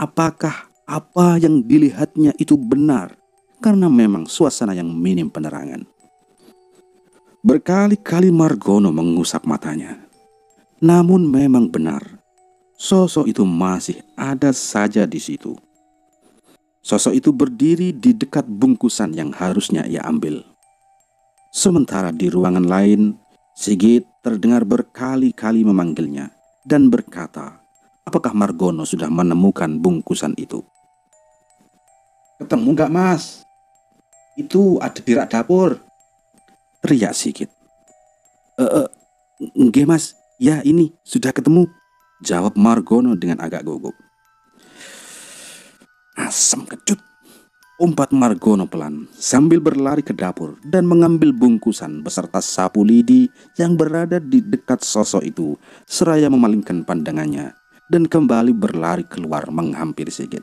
apakah apa yang dilihatnya itu benar, karena memang suasana yang minim penerangan. Berkali-kali Margono mengusap matanya, namun memang benar, sosok itu masih ada saja di situ. Sosok itu berdiri di dekat bungkusan yang harusnya ia ambil. Sementara di ruangan lain, Sigit terdengar berkali-kali memanggilnya dan berkata, apakah Margono sudah menemukan bungkusan itu? Ketemu nggak, Mas? Itu ada di rak dapur, teriak Sigit. Nggih, Mas, ya ini sudah ketemu, jawab Margono dengan agak gugup. Asam kecut, umpat Margono pelan sambil berlari ke dapur dan mengambil bungkusan beserta sapu lidi yang berada di dekat sosok itu, seraya memalingkan pandangannya dan kembali berlari keluar menghampiri Sigit.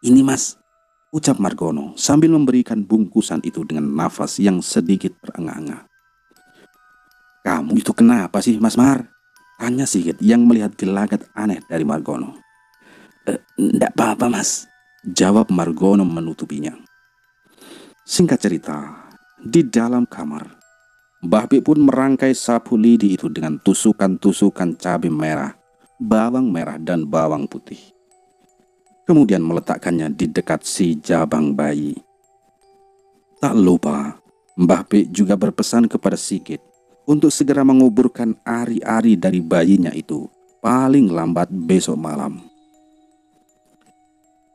Ini, Mas, ucap Margono sambil memberikan bungkusan itu dengan nafas yang sedikit terengah-engah. Kamu itu kenapa sih, Mas Mar? Tanya Sigit yang melihat gelagat aneh dari Margono. Ndak apa-apa, Mas, jawab Margono menutupinya. Singkat cerita, di dalam kamar, Mbah Pi pun merangkai sapu lidi itu dengan tusukan-tusukan cabai merah, bawang merah, dan bawang putih. Kemudian meletakkannya di dekat si jabang bayi. Tak lupa, Mbah Pi juga berpesan kepada Sigit untuk segera menguburkan ari-ari dari bayinya itu paling lambat besok malam.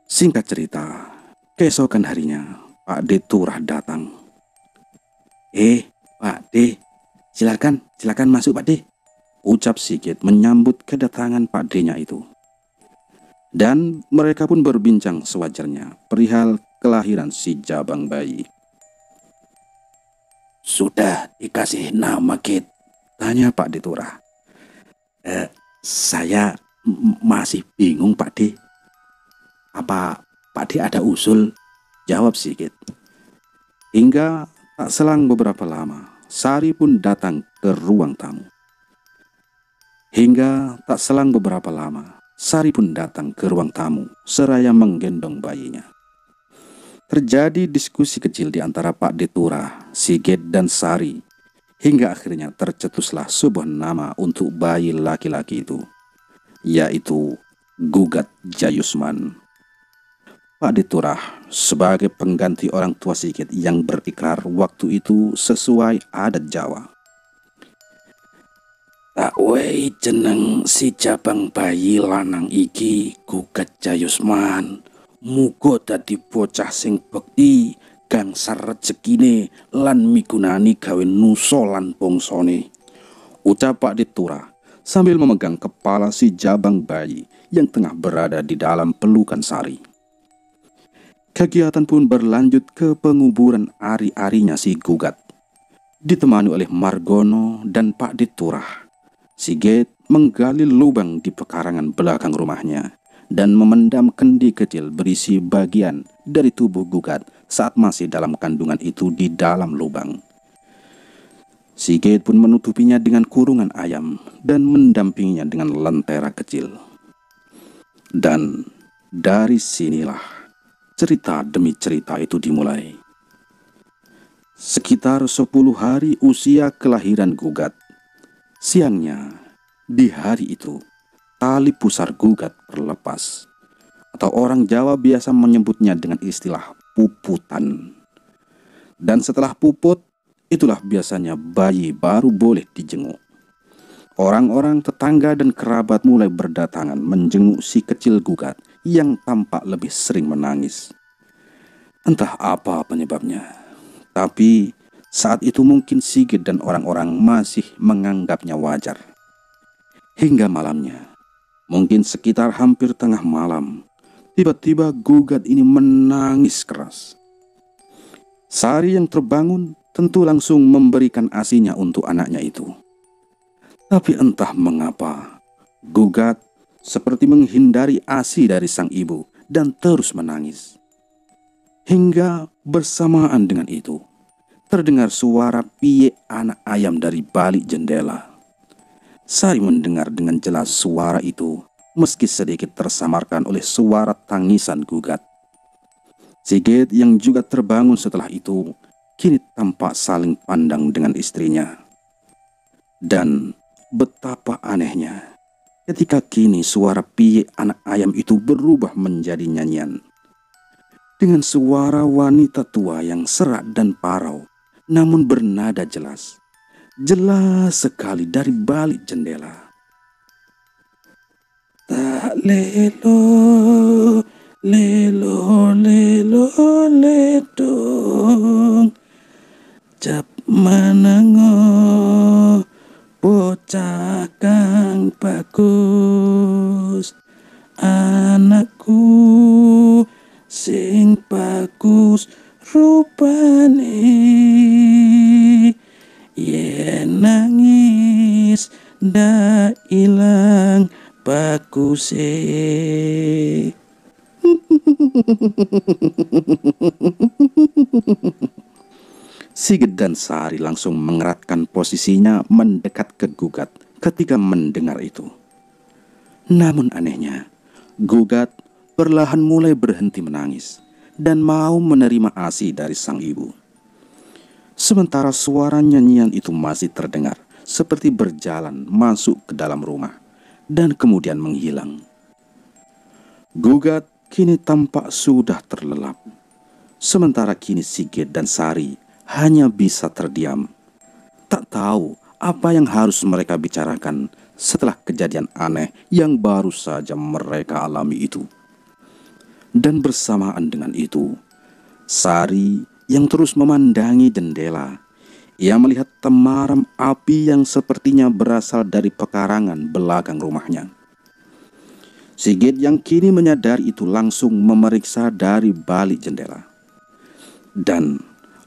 Singkat cerita, keesokan harinya Pak D Turah datang. Pak D, silakan masuk, Pak D, ucap Sigit menyambut kedatangan Pak D-nya itu. Dan mereka pun berbincang sewajarnya perihal kelahiran si jabang bayi. Sudah dikasih nama, Kit? Tanya Pak D Turah. Saya masih bingung, Pak D. Apa Pak D ada usul? Jawab Sigit. Hingga tak selang beberapa lama, Sari pun datang ke ruang tamu. Seraya menggendong bayinya. Terjadi diskusi kecil di antara Pak D Turah, Sigit, dan Sari, hingga akhirnya tercetuslah sebuah nama untuk bayi laki-laki itu, yaitu Gugat Jayusman. Pak D Turah sebagai pengganti orang tua Sigit yang berikrar waktu itu sesuai adat Jawa. Tak wei jeneng si jabang bayi lanang iki Gugat Jayusman, muga dadi bocah sing bekti, gangsar rejekine lan migunani gawe nusa lan bangsane, ucap Pak D Turah sambil memegang kepala si jabang bayi yang tengah berada di dalam pelukan Sari. Kegiatan pun berlanjut ke penguburan ari-arinya si Gugat. Ditemani oleh Margono dan Pak D Turah, Sigit menggali lubang di pekarangan belakang rumahnya dan memendam kendi kecil berisi bagian dari tubuh Gugat saat masih dalam kandungan itu di dalam lubang. Sigit pun menutupinya dengan kurungan ayam dan mendampinginya dengan lentera kecil. Dan dari sinilah cerita demi cerita itu dimulai. Sekitar 10 hari usia kelahiran Gugat. Siangnya, di hari itu, tali pusar Gugat terlepas, atau orang Jawa biasa menyebutnya dengan istilah puputan. Dan setelah puput, itulah biasanya bayi baru boleh dijenguk. Orang-orang tetangga dan kerabat mulai berdatangan menjenguk si kecil Gugat yang tampak lebih sering menangis. Entah apa penyebabnya, tapi saat itu mungkin Sigit dan orang-orang masih menganggapnya wajar. Hingga malamnya, mungkin sekitar hampir tengah malam, tiba-tiba Gugat ini menangis keras. Sari yang terbangun tentu langsung memberikan ASI-nya untuk anaknya itu. Tapi entah mengapa, Gugat seperti menghindari ASI dari sang ibu dan terus menangis. Hingga bersamaan dengan itu, terdengar suara piye anak ayam dari balik jendela. Sari mendengar dengan jelas suara itu, meski sedikit tersamarkan oleh suara tangisan Gugat. Sigit yang juga terbangun setelah itu, kini tampak saling pandang dengan istrinya. Dan betapa anehnya ketika kini suara piye anak ayam itu berubah menjadi nyanyian. Dengan suara wanita tua yang serak dan parau, namun bernada jelas. Jelas sekali dari balik jendela. Tak lelo, lelo, lelo, ledong, cap menengo, bocah kang bagus, anakku sing bagus rupane, yen nangis ndak ilang baguse. Sigit dan Sari langsung mengeratkan posisinya mendekat ke Gugat ketika mendengar itu. Namun anehnya, Gugat perlahan mulai berhenti menangis dan mau menerima ASI dari sang ibu. Sementara suara nyanyian itu masih terdengar seperti berjalan masuk ke dalam rumah dan kemudian menghilang. Gugat kini tampak sudah terlelap. Sementara kini Sigit dan Sari hanya bisa terdiam. Tak tahu apa yang harus mereka bicarakan setelah kejadian aneh yang baru saja mereka alami itu. Dan bersamaan dengan itu, Sari yang terus memandangi jendela, ia melihat temaram api yang sepertinya berasal dari pekarangan belakang rumahnya. Sigit yang kini menyadari itu langsung memeriksa dari balik jendela. Dan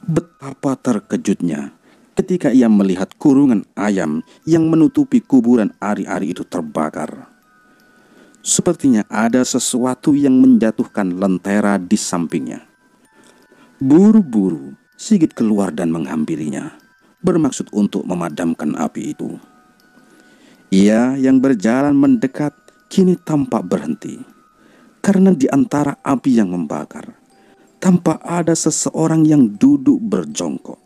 betapa terkejutnya ketika ia melihat kurungan ayam yang menutupi kuburan ari-ari itu terbakar. Sepertinya ada sesuatu yang menjatuhkan lentera di sampingnya. Buru-buru Sigit keluar dan menghampirinya, bermaksud untuk memadamkan api itu. Ia yang berjalan mendekat kini tampak berhenti, karena di antara api yang membakar, tampak ada seseorang yang duduk berjongkok.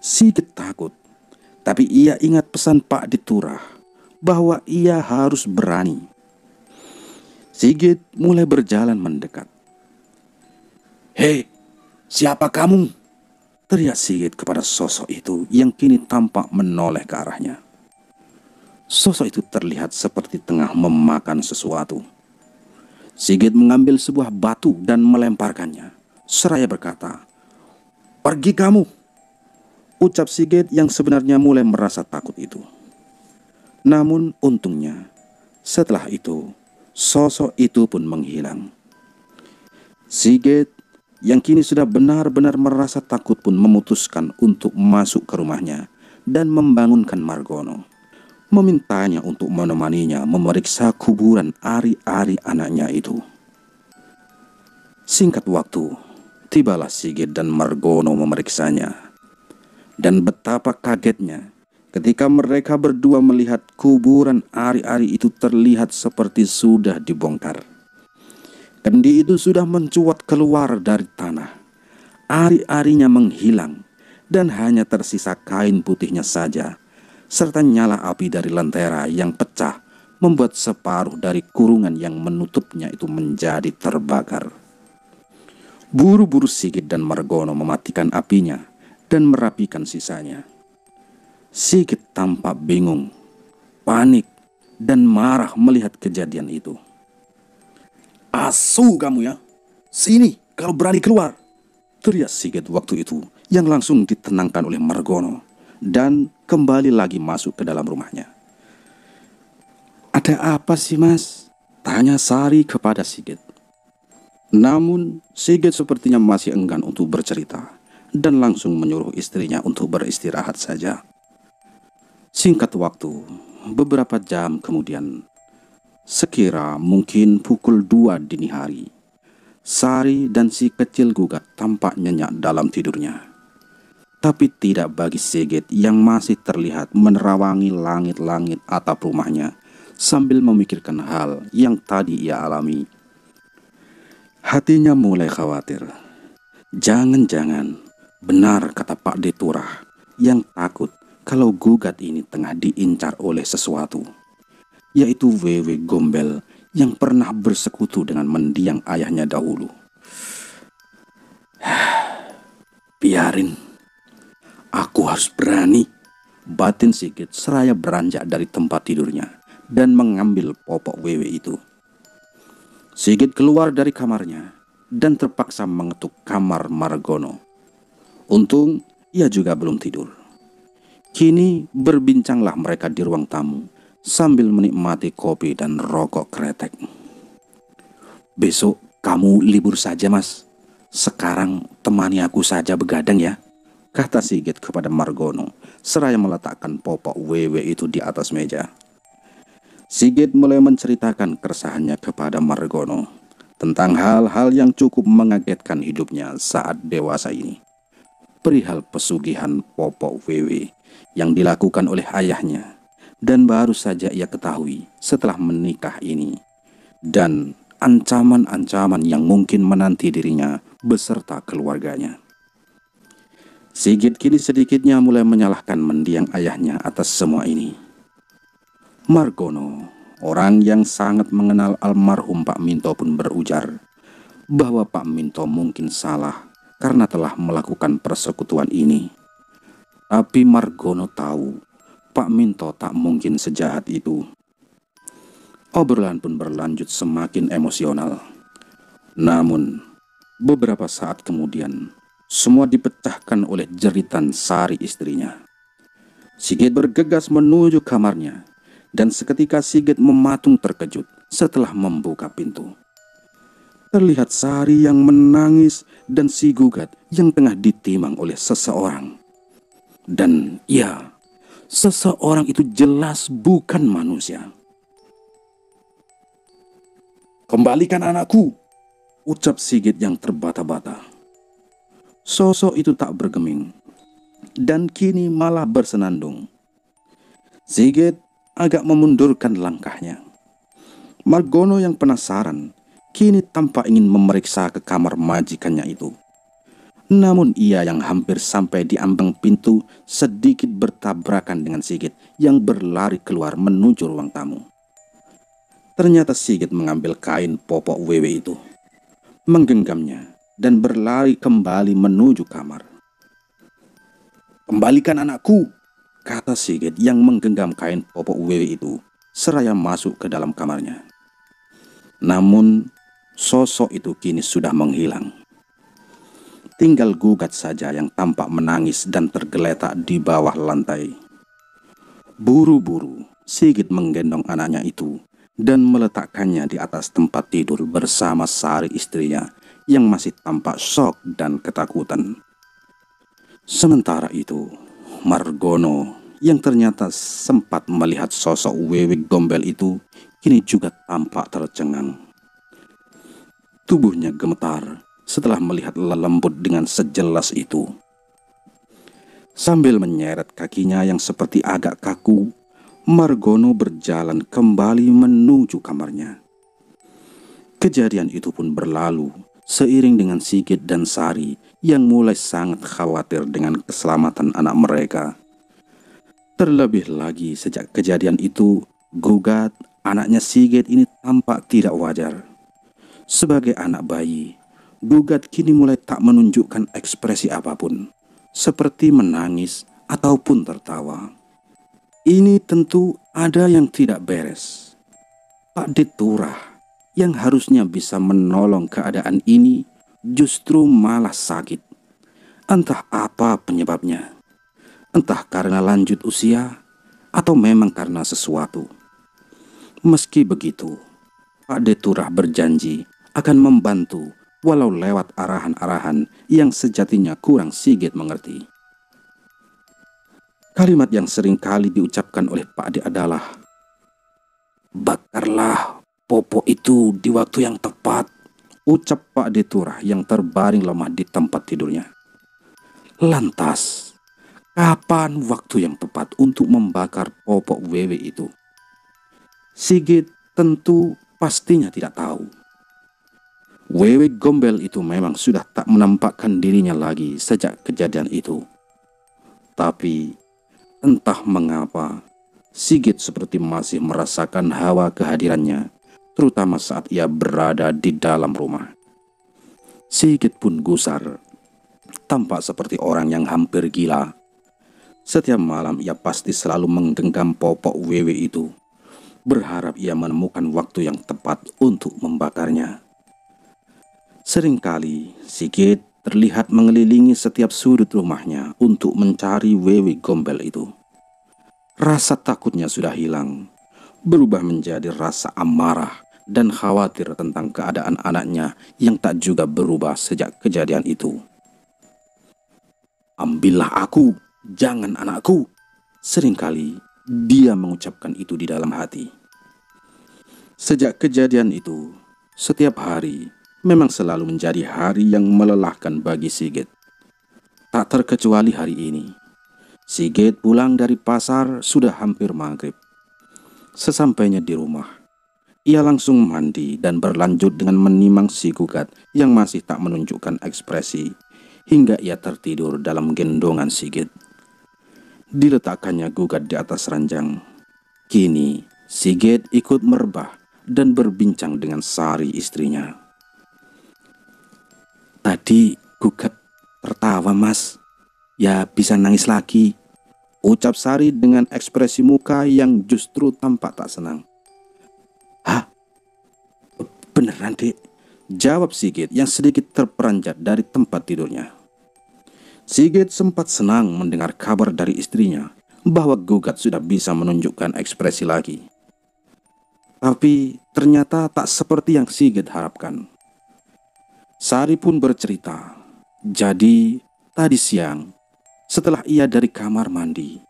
Sigit takut, tapi ia ingat pesan Pak Diturah bahwa ia harus berani. Sigit mulai berjalan mendekat. "Hei, siapa kamu?" teriak Sigit kepada sosok itu yang kini tampak menoleh ke arahnya. Sosok itu terlihat seperti tengah memakan sesuatu. Sigit mengambil sebuah batu dan melemparkannya, seraya berkata, "Pergi kamu!" ucap Sigit yang sebenarnya mulai merasa takut itu. Namun untungnya, setelah itu, sosok itu pun menghilang. Sigit yang kini sudah benar-benar merasa takut pun memutuskan untuk masuk ke rumahnya dan membangunkan Margono. memintanya untuk menemaninya memeriksa kuburan ari-ari anaknya itu. Singkat waktu, tibalah Sigit dan Margono memeriksanya. Dan betapa kagetnya ketika mereka berdua melihat kuburan ari-ari itu terlihat seperti sudah dibongkar. Kendi itu sudah mencuat keluar dari tanah. Ari-arinya menghilang dan hanya tersisa kain putihnya saja, serta nyala api dari lentera yang pecah membuat separuh dari kurungan yang menutupnya itu menjadi terbakar. Buru-buru Sigit dan Margono mematikan apinya dan merapikan sisanya. Sigit tampak bingung, panik, dan marah melihat kejadian itu. "Asu kamu ya! Sini kalau berani keluar!" teriak Sigit waktu itu, yang langsung ditenangkan oleh Margono dan kembali lagi masuk ke dalam rumahnya. "Ada apa sih, Mas?" tanya Sari kepada Sigit. Namun Sigit sepertinya masih enggan untuk bercerita dan langsung menyuruh istrinya untuk beristirahat saja. Singkat waktu, beberapa jam kemudian, sekira mungkin pukul 2 dini hari, Sari dan si kecil Gugat tampak nyenyak dalam tidurnya. Tapi tidak bagi Sigit yang masih terlihat menerawangi langit-langit atap rumahnya sambil memikirkan hal yang tadi ia alami. Hatinya mulai khawatir. Jangan-jangan benar kata Pak Deturah yang takut kalau Gugat ini tengah diincar oleh sesuatu, yaitu Wewe Gombel yang pernah bersekutu dengan mendiang ayahnya dahulu. "Biarin, aku harus berani," batin Sigit seraya beranjak dari tempat tidurnya dan mengambil popok Wewe itu. Sigit keluar dari kamarnya dan terpaksa mengetuk kamar Margono. Untung ia juga belum tidur. Kini berbincanglah mereka di ruang tamu sambil menikmati kopi dan rokok kretek. "Besok kamu libur saja, Mas. Sekarang temani aku saja begadang ya," kata Sigit kepada Margono seraya meletakkan popok Wewe itu di atas meja. Sigit mulai menceritakan keresahannya kepada Margono tentang hal-hal yang cukup mengagetkan hidupnya saat dewasa ini. Perihal pesugihan popok Wewe yang dilakukan oleh ayahnya dan baru saja ia ketahui setelah menikah ini, dan ancaman-ancaman yang mungkin menanti dirinya beserta keluarganya. Sigit kini sedikitnya mulai menyalahkan mendiang ayahnya atas semua ini. Margono, orang yang sangat mengenal almarhum Pak Minto, pun berujar bahwa Pak Minto mungkin salah karena telah melakukan persekutuan ini. Tapi Margono tahu Pak Minto tak mungkin sejahat itu. Obrolan pun berlanjut semakin emosional. Namun beberapa saat kemudian semua dipecahkan oleh jeritan Sari istrinya. Sigit bergegas menuju kamarnya. Dan seketika Sigit mematung terkejut setelah membuka pintu. Terlihat Sari yang menangis dan si Gugat yang tengah ditimang oleh seseorang. Dan ya, seseorang itu jelas bukan manusia. "Kembalikan anakku," ucap Sigit yang terbata-bata. Sosok itu tak bergeming dan kini malah bersenandung. Sigit agak memundurkan langkahnya. Margono yang penasaran kini tampak ingin memeriksa ke kamar majikannya itu. Namun ia yang hampir sampai di ambang pintu sedikit bertabrakan dengan Sigit yang berlari keluar menuju ruang tamu. Ternyata Sigit mengambil kain popok Wewe itu, menggenggamnya dan berlari kembali menuju kamar. "Kembalikan anakku," kata Sigit yang menggenggam kain popok Wewe itu seraya masuk ke dalam kamarnya. Namun sosok itu kini sudah menghilang. Tinggal Gugat saja yang tampak menangis dan tergeletak di bawah lantai. Buru-buru Sigit menggendong anaknya itu dan meletakkannya di atas tempat tidur bersama Sari istrinya yang masih tampak syok dan ketakutan. Sementara itu Margono yang ternyata sempat melihat sosok Wewe Gombel itu kini juga tampak tercengang. Tubuhnya gemetar setelah melihat lelembut dengan sejelas itu. Sambil menyeret kakinya yang seperti agak kaku, Margono berjalan kembali menuju kamarnya. Kejadian itu pun berlalu seiring dengan Sigit dan Sari yang mulai sangat khawatir dengan keselamatan anak mereka. Terlebih lagi sejak kejadian itu, Gugat, anaknya Sigit ini tampak tidak wajar. Sebagai anak bayi, Gugat kini mulai tak menunjukkan ekspresi apapun, seperti menangis ataupun tertawa. Ini tentu ada yang tidak beres. Pak Deturah yang harusnya bisa menolong keadaan ini justru malah sakit. Entah apa penyebabnya. Entah karena lanjut usia atau memang karena sesuatu. Meski begitu, Pak Deturah berjanji akan membantu walau lewat arahan-arahan yang sejatinya kurang Sigit mengerti. Kalimat yang sering kali diucapkan oleh Pak De adalah, "Bakarlah Popo itu di waktu yang tepat," ucap Pak Deturah yang terbaring lemah di tempat tidurnya. Lantas, kapan waktu yang tepat untuk membakar popok Wewe itu? Sigit tentu pastinya tidak tahu. Wewe Gombel itu memang sudah tak menampakkan dirinya lagi sejak kejadian itu. Tapi entah mengapa, Sigit seperti masih merasakan hawa kehadirannya, terutama saat ia berada di dalam rumah. Sigit pun gusar, tampak seperti orang yang hampir gila. Setiap malam ia pasti selalu menggenggam popok Wewe itu, berharap ia menemukan waktu yang tepat untuk membakarnya. Seringkali Sigit terlihat mengelilingi setiap sudut rumahnya untuk mencari Wewe Gombel itu. Rasa takutnya sudah hilang, berubah menjadi rasa amarah dan khawatir tentang keadaan anaknya yang tak juga berubah sejak kejadian itu. "Ambillah aku, jangan anakku," seringkali dia mengucapkan itu di dalam hati. Sejak kejadian itu, setiap hari memang selalu menjadi hari yang melelahkan bagi Sigit. Tak terkecuali hari ini. Sigit pulang dari pasar sudah hampir maghrib. Sesampainya di rumah, ia langsung mandi dan berlanjut dengan menimang si Gugat yang masih tak menunjukkan ekspresi, hingga ia tertidur dalam gendongan Sigit. Diletakkannya Gugat di atas ranjang. Kini Sigit ikut merebah dan berbincang dengan Sari istrinya. "Tadi Gugat tertawa, Mas. Ya bisa nangis lagi," ucap Sari dengan ekspresi muka yang justru tampak tak senang. "Hah? Beneran, Dek?" jawab Sigit yang sedikit terperanjat dari tempat tidurnya. Sigit sempat senang mendengar kabar dari istrinya bahwa Gugat sudah bisa menunjukkan ekspresi lagi. Tapi ternyata tak seperti yang Sigit harapkan. Sari pun bercerita, jadi tadi siang setelah ia dari kamar mandi,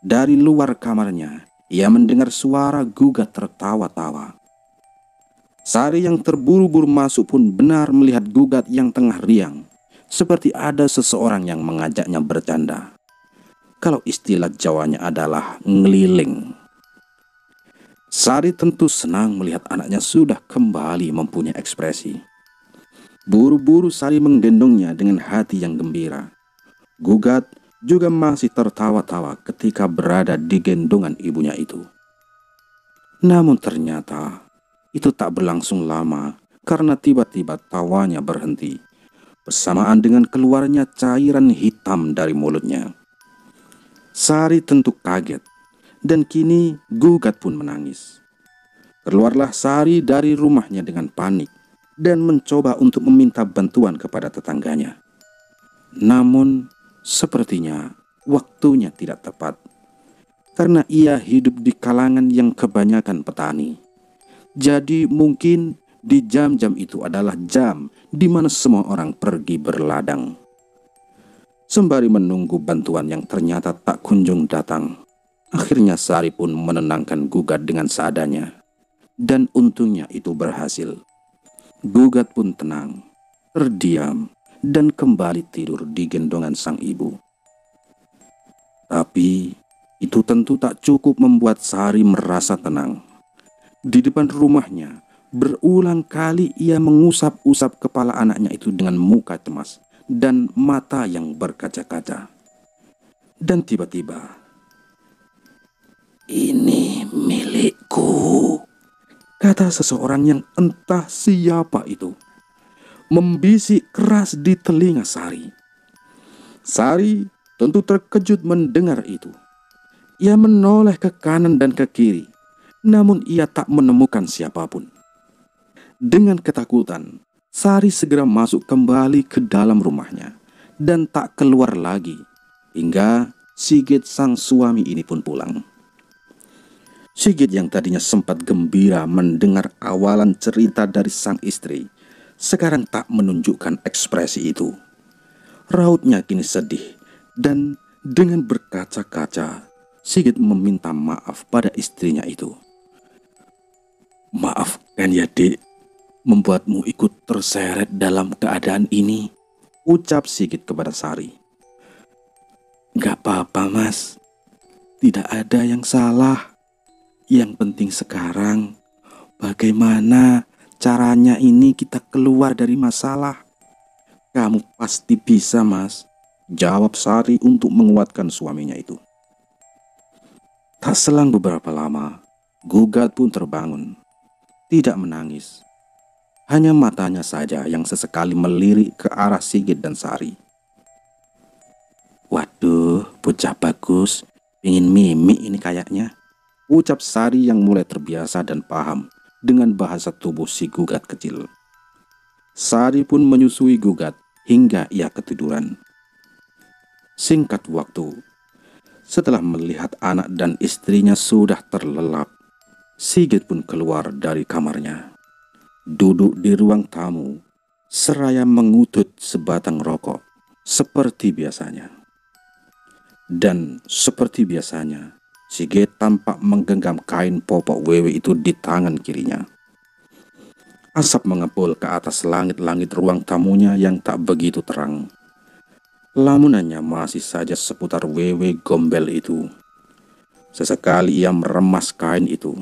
dari luar kamarnya ia mendengar suara Gugat tertawa-tawa. Sari yang terburu-buru masuk pun benar melihat Gugat yang tengah riang, seperti ada seseorang yang mengajaknya bercanda. Kalau istilah Jawanya adalah ngeliling. Sari tentu senang melihat anaknya sudah kembali mempunyai ekspresi. Buru-buru Sari menggendongnya dengan hati yang gembira. Gugat juga masih tertawa-tawa ketika berada di gendongan ibunya itu. Namun ternyata itu tak berlangsung lama karena tiba-tiba tawanya berhenti, bersamaan dengan keluarnya cairan hitam dari mulutnya. Sari tentu kaget, dan kini Gugat pun menangis. Keluarlah Sari dari rumahnya dengan panik dan mencoba untuk meminta bantuan kepada tetangganya. Namun sepertinya waktunya tidak tepat, karena ia hidup di kalangan yang kebanyakan petani. Jadi mungkin di jam-jam itu adalah jam di mana semua orang pergi berladang. Sembari menunggu bantuan yang ternyata tak kunjung datang, akhirnya Sari pun menenangkan Gugat dengan seadanya. Dan untungnya itu berhasil. Gugat pun tenang, terdiam, dan kembali tidur di gendongan sang ibu. Tapi itu tentu tak cukup membuat Sari merasa tenang. Di depan rumahnya, berulang kali ia mengusap-usap kepala anaknya itu dengan muka cemas dan mata yang berkaca-kaca. Dan tiba-tiba, "Ini milikku," kata seseorang yang entah siapa itu, membisik keras di telinga Sari. Sari tentu terkejut mendengar itu. Ia menoleh ke kanan dan ke kiri, namun ia tak menemukan siapapun. Dengan ketakutan, Sari segera masuk kembali ke dalam rumahnya dan tak keluar lagi hingga Sigit sang suami ini pun pulang. Sigit yang tadinya sempat gembira mendengar awalan cerita dari sang istri, sekarang tak menunjukkan ekspresi itu. Rautnya kini sedih dan dengan berkaca-kaca, Sigit meminta maaf pada istrinya itu. "Maafkan ya, Dek, membuatmu ikut terseret dalam keadaan ini," ucap Sigit kepada Sari. "Gak apa-apa, Mas. Tidak ada yang salah. Yang penting sekarang, bagaimana caranya ini kita keluar dari masalah." "Kamu pasti bisa, Mas," jawab Sari untuk menguatkan suaminya itu. Tak selang beberapa lama, Gugat pun terbangun. Tidak menangis, hanya matanya saja yang sesekali melirik ke arah Sigit dan Sari. "Waduh, bocah bagus, ingin mimik ini kayaknya," ucap Sari yang mulai terbiasa dan paham dengan bahasa tubuh si Gugat kecil. Sari pun menyusui Gugat hingga ia ketiduran. Singkat waktu, setelah melihat anak dan istrinya sudah terlelap, Sigit pun keluar dari kamarnya, duduk di ruang tamu, seraya mengutut sebatang rokok seperti biasanya. Dan seperti biasanya, Sigit tampak menggenggam kain popok wewe itu di tangan kirinya. Asap mengepul ke atas langit-langit ruang tamunya yang tak begitu terang. Lamunannya masih saja seputar wewe gombel itu. Sesekali ia meremas kain itu.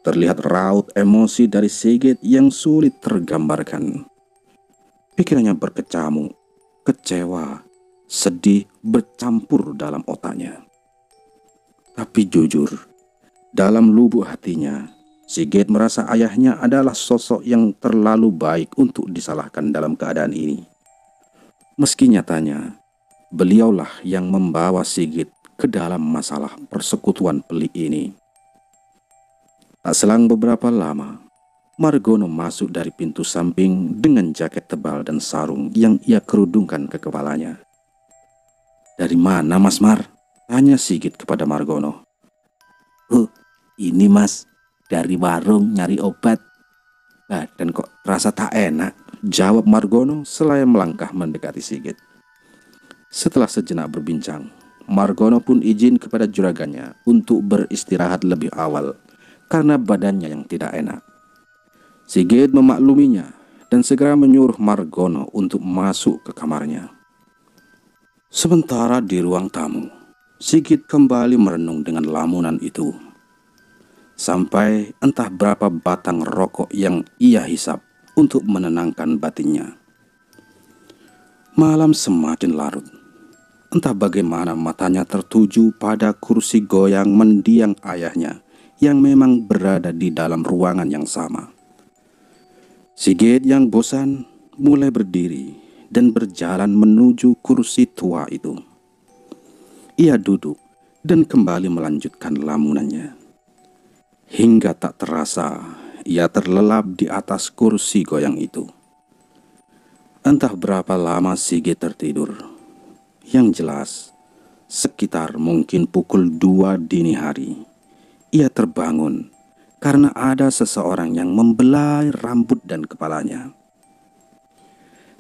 Terlihat raut emosi dari Sigit yang sulit tergambarkan. Pikirannya berkecamuk, kecewa, sedih bercampur dalam otaknya. Tapi jujur, dalam lubuk hatinya, Sigit merasa ayahnya adalah sosok yang terlalu baik untuk disalahkan dalam keadaan ini. Meski nyatanya, beliaulah yang membawa Sigit ke dalam masalah persekutuan pelik ini. Tak selang beberapa lama, Margono masuk dari pintu samping dengan jaket tebal dan sarung yang ia kerudungkan ke kepalanya. "Dari mana, Mas Mar?" tanya Sigit kepada Margono. "Oh, ini Mas, dari warung nyari obat. Dan kok rasa tak enak," jawab Margono selaya melangkah mendekati Sigit. Setelah sejenak berbincang, Margono pun izin kepada juragannya untuk beristirahat lebih awal karena badannya yang tidak enak. Sigit memakluminya dan segera menyuruh Margono untuk masuk ke kamarnya. Sementara di ruang tamu, Sigit kembali merenung dengan lamunan itu. Sampai entah berapa batang rokok yang ia hisap untuk menenangkan batinnya. Malam semakin larut. Entah bagaimana matanya tertuju pada kursi goyang mendiang ayahnya yang memang berada di dalam ruangan yang sama. Sigit yang bosan mulai berdiri dan berjalan menuju kursi tua itu. Ia duduk dan kembali melanjutkan lamunannya. Hingga tak terasa ia terlelap di atas kursi goyang itu. Entah berapa lama Sigit tertidur. Yang jelas, sekitar mungkin pukul 2 dini hari, ia terbangun karena ada seseorang yang membelai rambut dan kepalanya.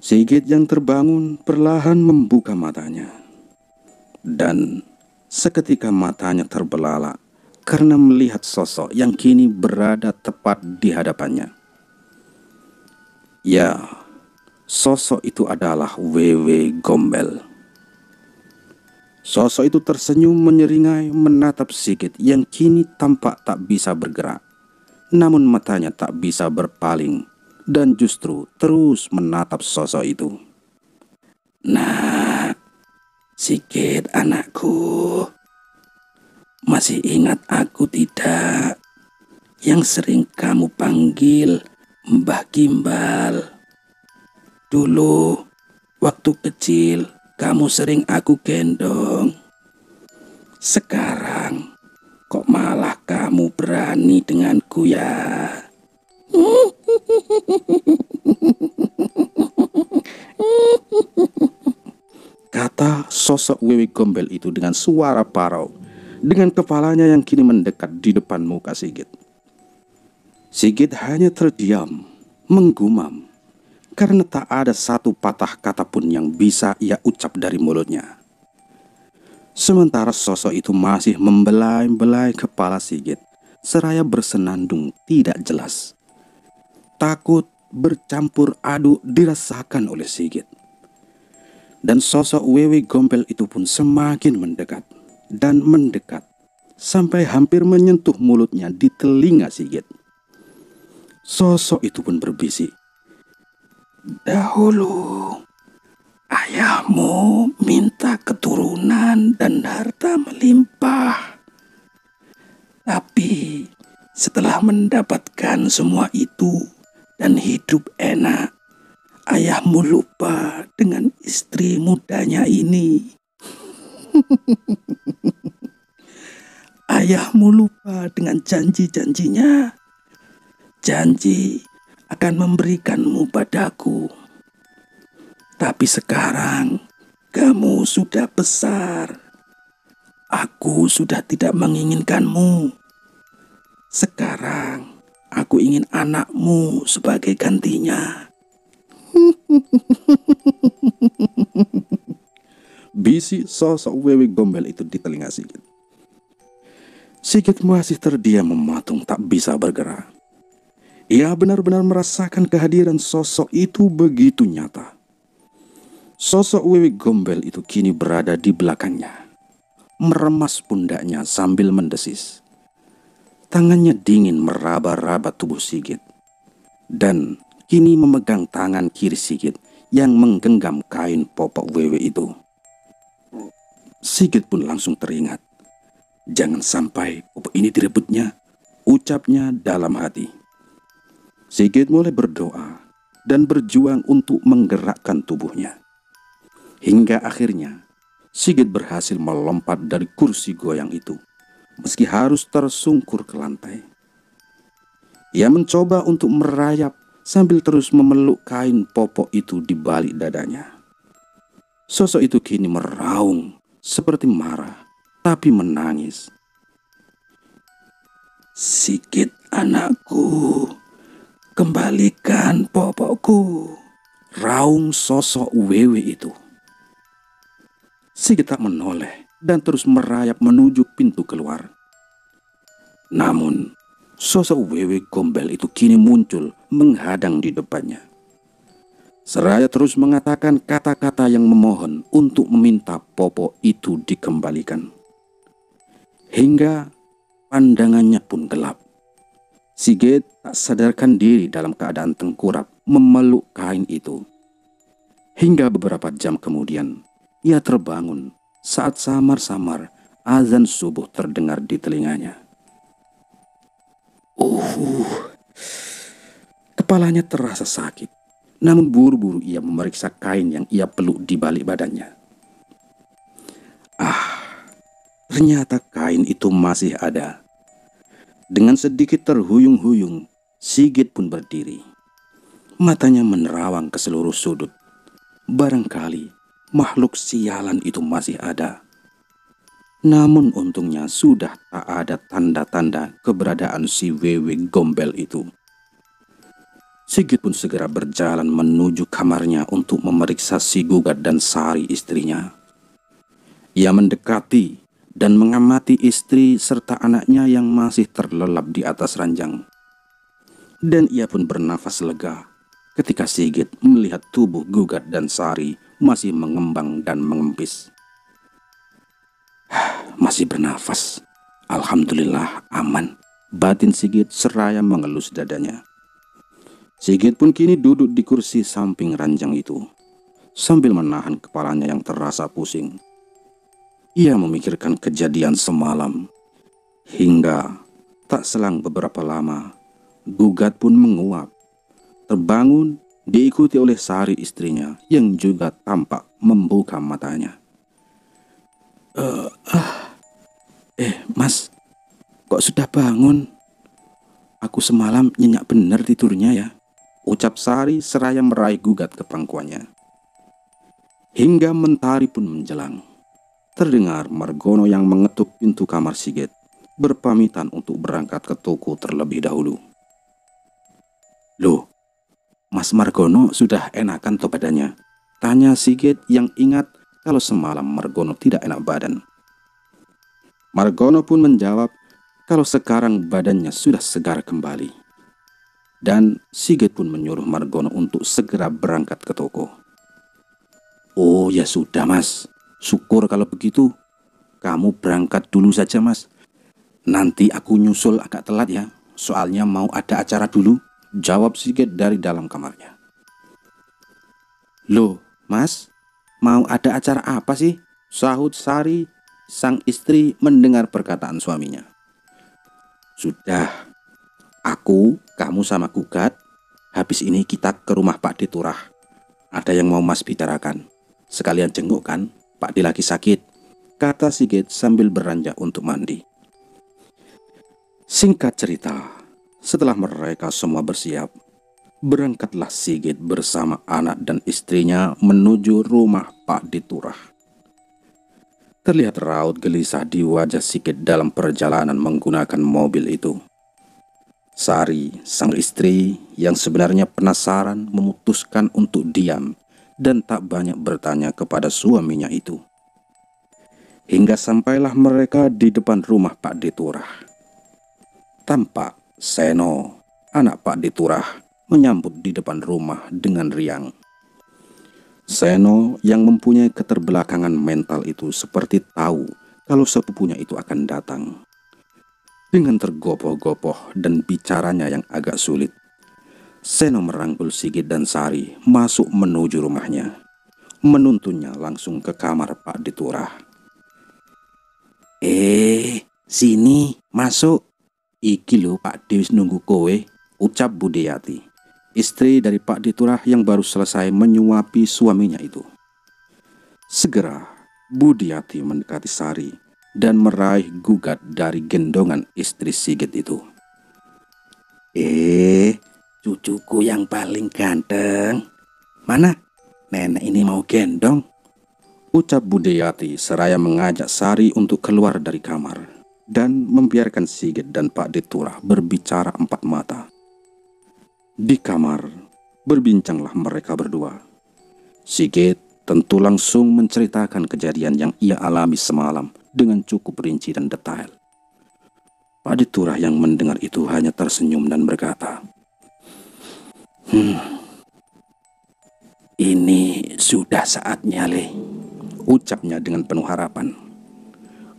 Sigit yang terbangun perlahan membuka matanya. Dan seketika matanya terbelalak karena melihat sosok yang kini berada tepat di hadapannya. Ya, sosok itu adalah Wewe Gombel. Sosok itu tersenyum menyeringai menatap Sigit yang kini tampak tak bisa bergerak. Namun matanya tak bisa berpaling dan justru terus menatap sosok itu. "Nah, Sigit anakku, masih ingat aku tidak? Yang sering kamu panggil Mbah Gimbal. Dulu, waktu kecil, kamu sering aku gendong. Sekarang, kok malah kamu berani denganku ya?" Kata sosok Wewe Gombel itu dengan suara parau, dengan kepalanya yang kini mendekat di depan muka Sigit. Sigit hanya terdiam, menggumam, karena tak ada satu patah kata pun yang bisa ia ucap dari mulutnya. Sementara sosok itu masih membelai-belai kepala Sigit, seraya bersenandung tidak jelas. Takut bercampur aduk dirasakan oleh Sigit. Dan sosok Wewe Gombel itu pun semakin mendekat dan mendekat sampai hampir menyentuh mulutnya di telinga Sigit. Sosok itu pun berbisik, "Dahulu ayahmu minta keturunan dan harta melimpah. Tapi setelah mendapatkan semua itu dan hidup enak, ayahmu lupa dengan istri mudanya ini. Ayahmu lupa dengan janji-janjinya. Janji akan memberikanmu padaku. Tapi sekarang kamu sudah besar. Aku sudah tidak menginginkanmu. Sekarang aku ingin anakmu sebagai gantinya." Bisik sosok Wewe Gombel itu di telinga Sigit. Sigit masih terdiam mematung tak bisa bergerak. Ia benar-benar merasakan kehadiran sosok itu begitu nyata. Sosok Wewe Gombel itu kini berada di belakangnya, meremas pundaknya sambil mendesis. Tangannya dingin meraba-raba tubuh Sigit, dan kini memegang tangan kiri Sigit yang menggenggam kain popok Wewe itu. Sigit pun langsung teringat, jangan sampai popok ini direbutnya, ucapnya dalam hati. Sigit mulai berdoa dan berjuang untuk menggerakkan tubuhnya. Hingga akhirnya Sigit berhasil melompat dari kursi goyang itu, meski harus tersungkur ke lantai. Ia mencoba untuk merayap sambil terus memeluk kain popok itu di balik dadanya. Sosok itu kini meraung seperti marah, tapi menangis. "Sigit anakku, kembalikan popokku," raung sosok Wewe itu. Sigit tak menoleh dan terus merayap menuju pintu keluar. Namun, sosok Wewe Gombel itu kini muncul menghadang di depannya. Seraya terus mengatakan kata-kata yang memohon untuk meminta popok itu dikembalikan. Hingga pandangannya pun gelap. Sigit tak sadarkan diri dalam keadaan tengkurap memeluk kain itu. Hingga beberapa jam kemudian, ia terbangun saat samar-samar azan subuh terdengar di telinganya. Kepalanya terasa sakit, namun buru-buru ia memeriksa kain yang ia peluk di balik badannya. Ternyata kain itu masih ada. Dengan sedikit terhuyung-huyung, Sigit pun berdiri. Matanya menerawang ke seluruh sudut. Barangkali makhluk sialan itu masih ada. Namun untungnya sudah tak ada tanda-tanda keberadaan si Wewe Gombel itu. Sigit pun segera berjalan menuju kamarnya untuk memeriksa si Gugat dan Sari istrinya. Ia mendekati dan mengamati istri serta anaknya yang masih terlelap di atas ranjang. Dan ia pun bernafas lega ketika Sigit melihat tubuh Gugat dan Sari masih mengembang dan mengempis. Masih bernafas. Alhamdulillah aman, batin Sigit seraya mengelus dadanya. Sigit pun kini duduk di kursi samping ranjang itu, sambil menahan kepalanya yang terasa pusing. Ia memikirkan kejadian semalam, hingga tak selang beberapa lama, Gugat pun menguap, terbangun diikuti oleh Sari istrinya yang juga tampak membuka matanya. Mas, kok sudah bangun? Aku semalam nyenyak benar tidurnya ya, ucap Sari seraya meraih Gugat ke pangkuannya. Hingga mentari pun menjelang, terdengar Margono yang mengetuk pintu kamar Sigit, berpamitan untuk berangkat ke toko terlebih dahulu. Loh, Mas Margono sudah enakan toh badannya? Tanya Sigit yang ingat kalau semalam Margono tidak enak badan. Margono pun menjawab kalau sekarang badannya sudah segar kembali. Dan Sigit pun menyuruh Margono untuk segera berangkat ke toko. Oh ya sudah mas, syukur kalau begitu. Kamu berangkat dulu saja mas. Nanti aku nyusul agak telat ya, soalnya mau ada acara dulu, jawab Sigit dari dalam kamarnya. Loh mas, mau ada acara apa sih? Sahut Sari, sang istri mendengar perkataan suaminya. Sudah, aku, kamu sama Gugat, habis ini kita ke rumah Pak D Turah. Ada yang mau mas bicarakan. Sekalian jenguk kan, Pak D lagi sakit, kata Sigit sambil beranjak untuk mandi. Singkat cerita, setelah mereka semua bersiap, berangkatlah Sigit bersama anak dan istrinya menuju rumah Pak D Turah. Terlihat raut gelisah di wajah Sigit dalam perjalanan menggunakan mobil itu. Sari, sang istri yang sebenarnya penasaran, memutuskan untuk diam dan tak banyak bertanya kepada suaminya itu. Hingga sampailah mereka di depan rumah Pak D Turah. Tampak Seno, anak Pak D Turah, menyambut di depan rumah dengan riang. Seno yang mempunyai keterbelakangan mental itu seperti tahu kalau sepupunya itu akan datang. Dengan tergopoh-gopoh dan bicaranya yang agak sulit, Seno merangkul Sigit dan Sari masuk menuju rumahnya, menuntunnya langsung ke kamar Pak D Turah. Sini, masuk. Iki lho Pak D wis nunggu kowe, ucap Budiyati, istri dari Pak D Turah yang baru selesai menyuapi suaminya itu. Segera Budiyati mendekati Sari dan meraih Gugat dari gendongan istri Sigit itu. Cucuku yang paling ganteng. Mana? Nenek ini mau gendong, ucap Budiyati seraya mengajak Sari untuk keluar dari kamar dan membiarkan Sigit dan Pak D Turah berbicara empat mata. Di kamar, berbincanglah mereka berdua. Sigit tentu langsung menceritakan kejadian yang ia alami semalam dengan cukup rinci dan detail. Pak D Turah yang mendengar itu hanya tersenyum dan berkata, Ini sudah saatnya, Le, ucapnya dengan penuh harapan.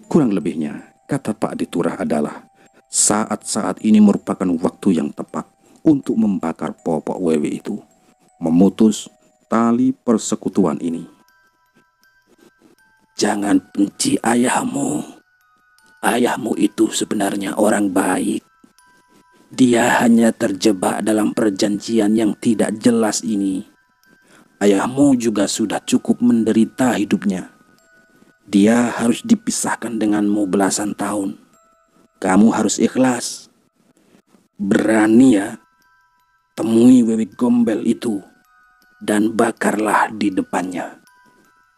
Kurang lebihnya, kata Pak D Turah adalah saat-saat ini merupakan waktu yang tepat untuk membakar popok wewe itu, memutus tali persekutuan ini. Jangan benci ayahmu. Ayahmu itu sebenarnya orang baik. Dia hanya terjebak dalam perjanjian yang tidak jelas ini. Ayahmu juga sudah cukup menderita hidupnya. Dia harus dipisahkan denganmu belasan tahun. Kamu harus ikhlas. Berani ya, temui wewe gombel itu dan bakarlah di depannya,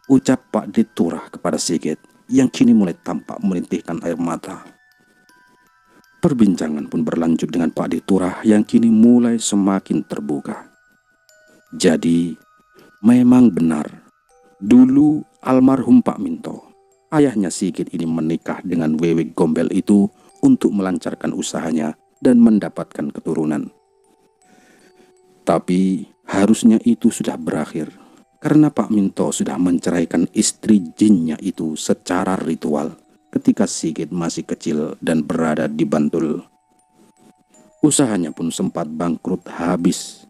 ucap Pak D Turah kepada Sigit yang kini mulai tampak merintihkan air mata. Perbincangan pun berlanjut dengan Pak Diturah yang kini mulai semakin terbuka. Jadi, memang benar, dulu almarhum Pak Minto, ayahnya Sigit ini menikah dengan Wewe Gombel itu untuk melancarkan usahanya dan mendapatkan keturunan. Tapi harusnya itu sudah berakhir, karena Pak Minto sudah menceraikan istri jinnya itu secara ritual ketika Sigit masih kecil dan berada di Bantul. Usahanya pun sempat bangkrut habis,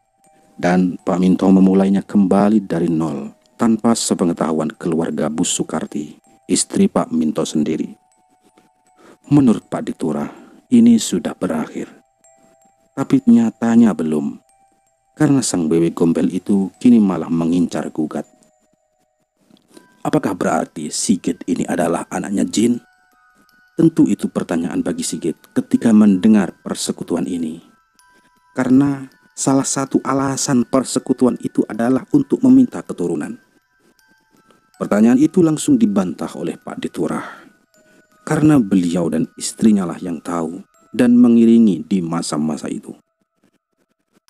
dan Pak Minto memulainya kembali dari nol tanpa sepengetahuan keluarga Bu Sukarti, istri Pak Minto sendiri. Menurut Pak Diturah, ini sudah berakhir. Tapi nyatanya belum, karena sang Wewe Gombel itu kini malah mengincar gugat. Apakah berarti Sigit ini adalah anaknya jin? Tentu itu pertanyaan bagi Sigit ketika mendengar persekutuan ini. Karena salah satu alasan persekutuan itu adalah untuk meminta keturunan. Pertanyaan itu langsung dibantah oleh Pak Diturah, karena beliau dan istrinya lah yang tahu dan mengiringi di masa-masa itu.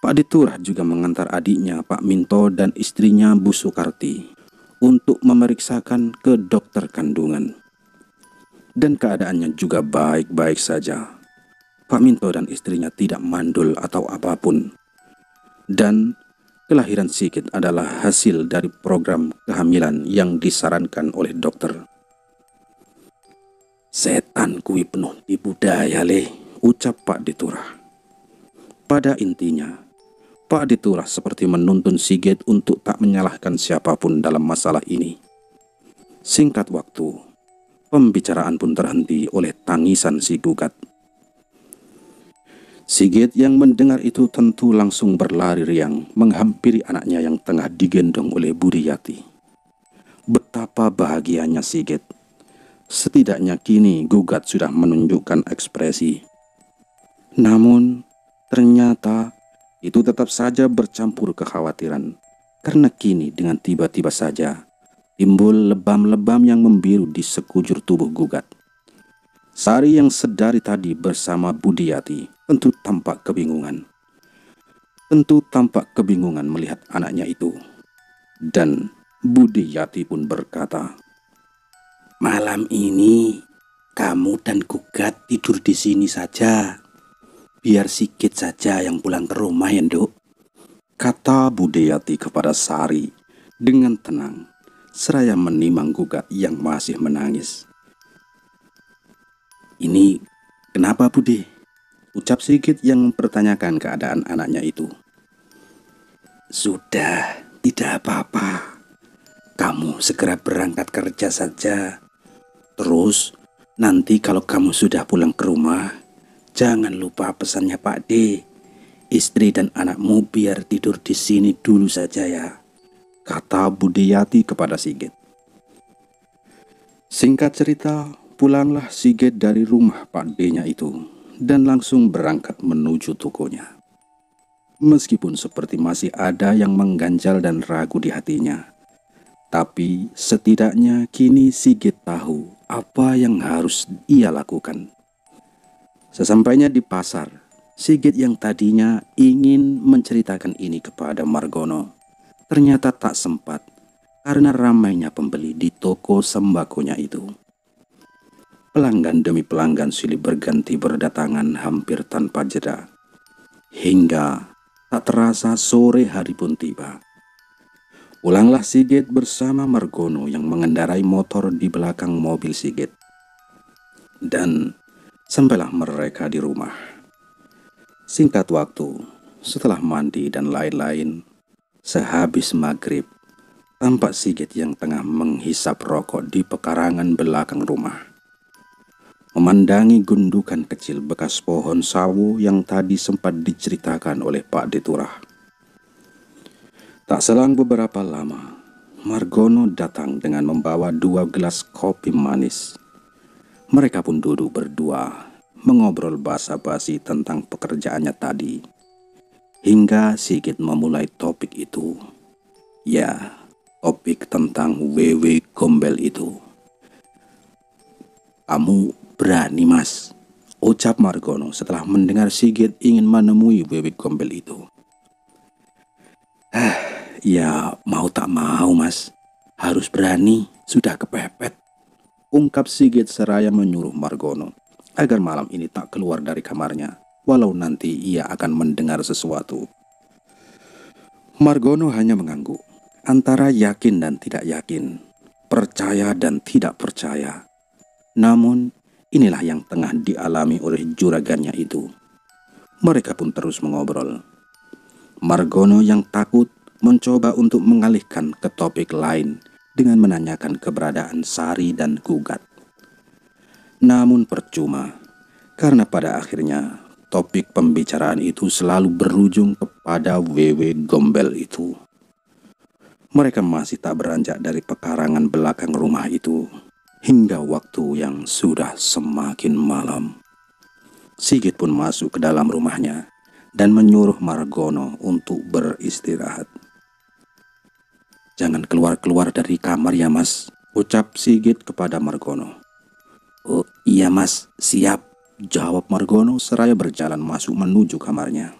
Pak Diturah juga mengantar adiknya Pak Minto dan istrinya Bu Sukarti untuk memeriksakan ke dokter kandungan. Dan keadaannya juga baik-baik saja. Pak Minto dan istrinya tidak mandul atau apapun. Dan kelahiran Sigit adalah hasil dari program kehamilan yang disarankan oleh dokter. Setan kui penuh tipu daya leh, ucap Pak Diturah. Pada intinya, Pak Diturah seperti menuntun Sigit untuk tak menyalahkan siapapun dalam masalah ini. Singkat waktu, pembicaraan pun terhenti oleh tangisan si gugat. Sigit yang mendengar itu tentu langsung berlari riang menghampiri anaknya yang tengah digendong oleh Budiyati. Betapa bahagianya Sigit. Setidaknya kini gugat sudah menunjukkan ekspresi. Namun, ternyata itu tetap saja bercampur kekhawatiran, karena kini dengan tiba-tiba saja timbul lebam-lebam yang membiru di sekujur tubuh gugat. Sari yang sedari tadi bersama Budiyati tentu tampak kebingungan. Tentu tampak kebingungan melihat anaknya itu. Dan Budiyati pun berkata, "Malam ini kamu dan gugat tidur di sini saja. Biar Sigit saja yang pulang ke rumah ya, Nduk," kata Budiyati kepada Sari dengan tenang, seraya menimang gugat yang masih menangis. "Ini kenapa, Bude?" ucap Sigit yang mempertanyakan keadaan anaknya itu. "Sudah, tidak apa-apa. Kamu segera berangkat kerja saja. Terus, nanti kalau kamu sudah pulang ke rumah, jangan lupa pesannya Pak D. Istri dan anakmu biar tidur di sini dulu saja ya," kata Budiyati kepada Sigit. Singkat cerita, pulanglah Sigit dari rumah Pak D-nya itu dan langsung berangkat menuju tokonya. Meskipun seperti masih ada yang mengganjal dan ragu di hatinya, tapi setidaknya kini Sigit tahu apa yang harus ia lakukan. Sesampainya di pasar, Sigit yang tadinya ingin menceritakan ini kepada Margono, ternyata tak sempat karena ramainya pembeli di toko sembakonya itu. Pelanggan demi pelanggan silih berganti berdatangan hampir tanpa jeda. Hingga tak terasa sore hari pun tiba. Pulanglah Sigit bersama Margono yang mengendarai motor di belakang mobil Sigit. Dan sampailah mereka di rumah. Singkat waktu, setelah mandi dan lain-lain, sehabis maghrib, tampak Sigit yang tengah menghisap rokok di pekarangan belakang rumah. Memandangi gundukan kecil bekas pohon sawo yang tadi sempat diceritakan oleh Pak Diturah. Tak selang beberapa lama, Margono datang dengan membawa 2 gelas kopi manis. Mereka pun duduk berdua, mengobrol basa-basi tentang pekerjaannya tadi. Hingga Sigit memulai topik itu. Ya, topik tentang Wewe Gombel itu. "Kamu berani, Mas, ucap Margono setelah mendengar Sigit ingin menemui Wewe Gombel itu. Ya mau tak mau mas, harus berani, sudah kepepet, ungkap Sigit seraya menyuruh Margono agar malam ini tak keluar dari kamarnya, walau nanti ia akan mendengar sesuatu. Margono hanya mengangguk, antara yakin dan tidak yakin, percaya dan tidak percaya. Namun, inilah yang tengah dialami oleh juragannya itu. Mereka pun terus mengobrol. Margono yang takut mencoba untuk mengalihkan ke topik lain dengan menanyakan keberadaan Sari dan Gugat. Namun percuma, karena pada akhirnya topik pembicaraan itu selalu berujung kepada Wewe Gombel itu. Mereka masih tak beranjak dari pekarangan belakang rumah itu hingga waktu yang sudah semakin malam. Sigit pun masuk ke dalam rumahnya dan menyuruh Margono untuk beristirahat. "Jangan keluar-keluar dari kamar ya mas," ucap Sigit kepada Margono. "Oh iya mas, siap," jawab Margono seraya berjalan masuk menuju kamarnya.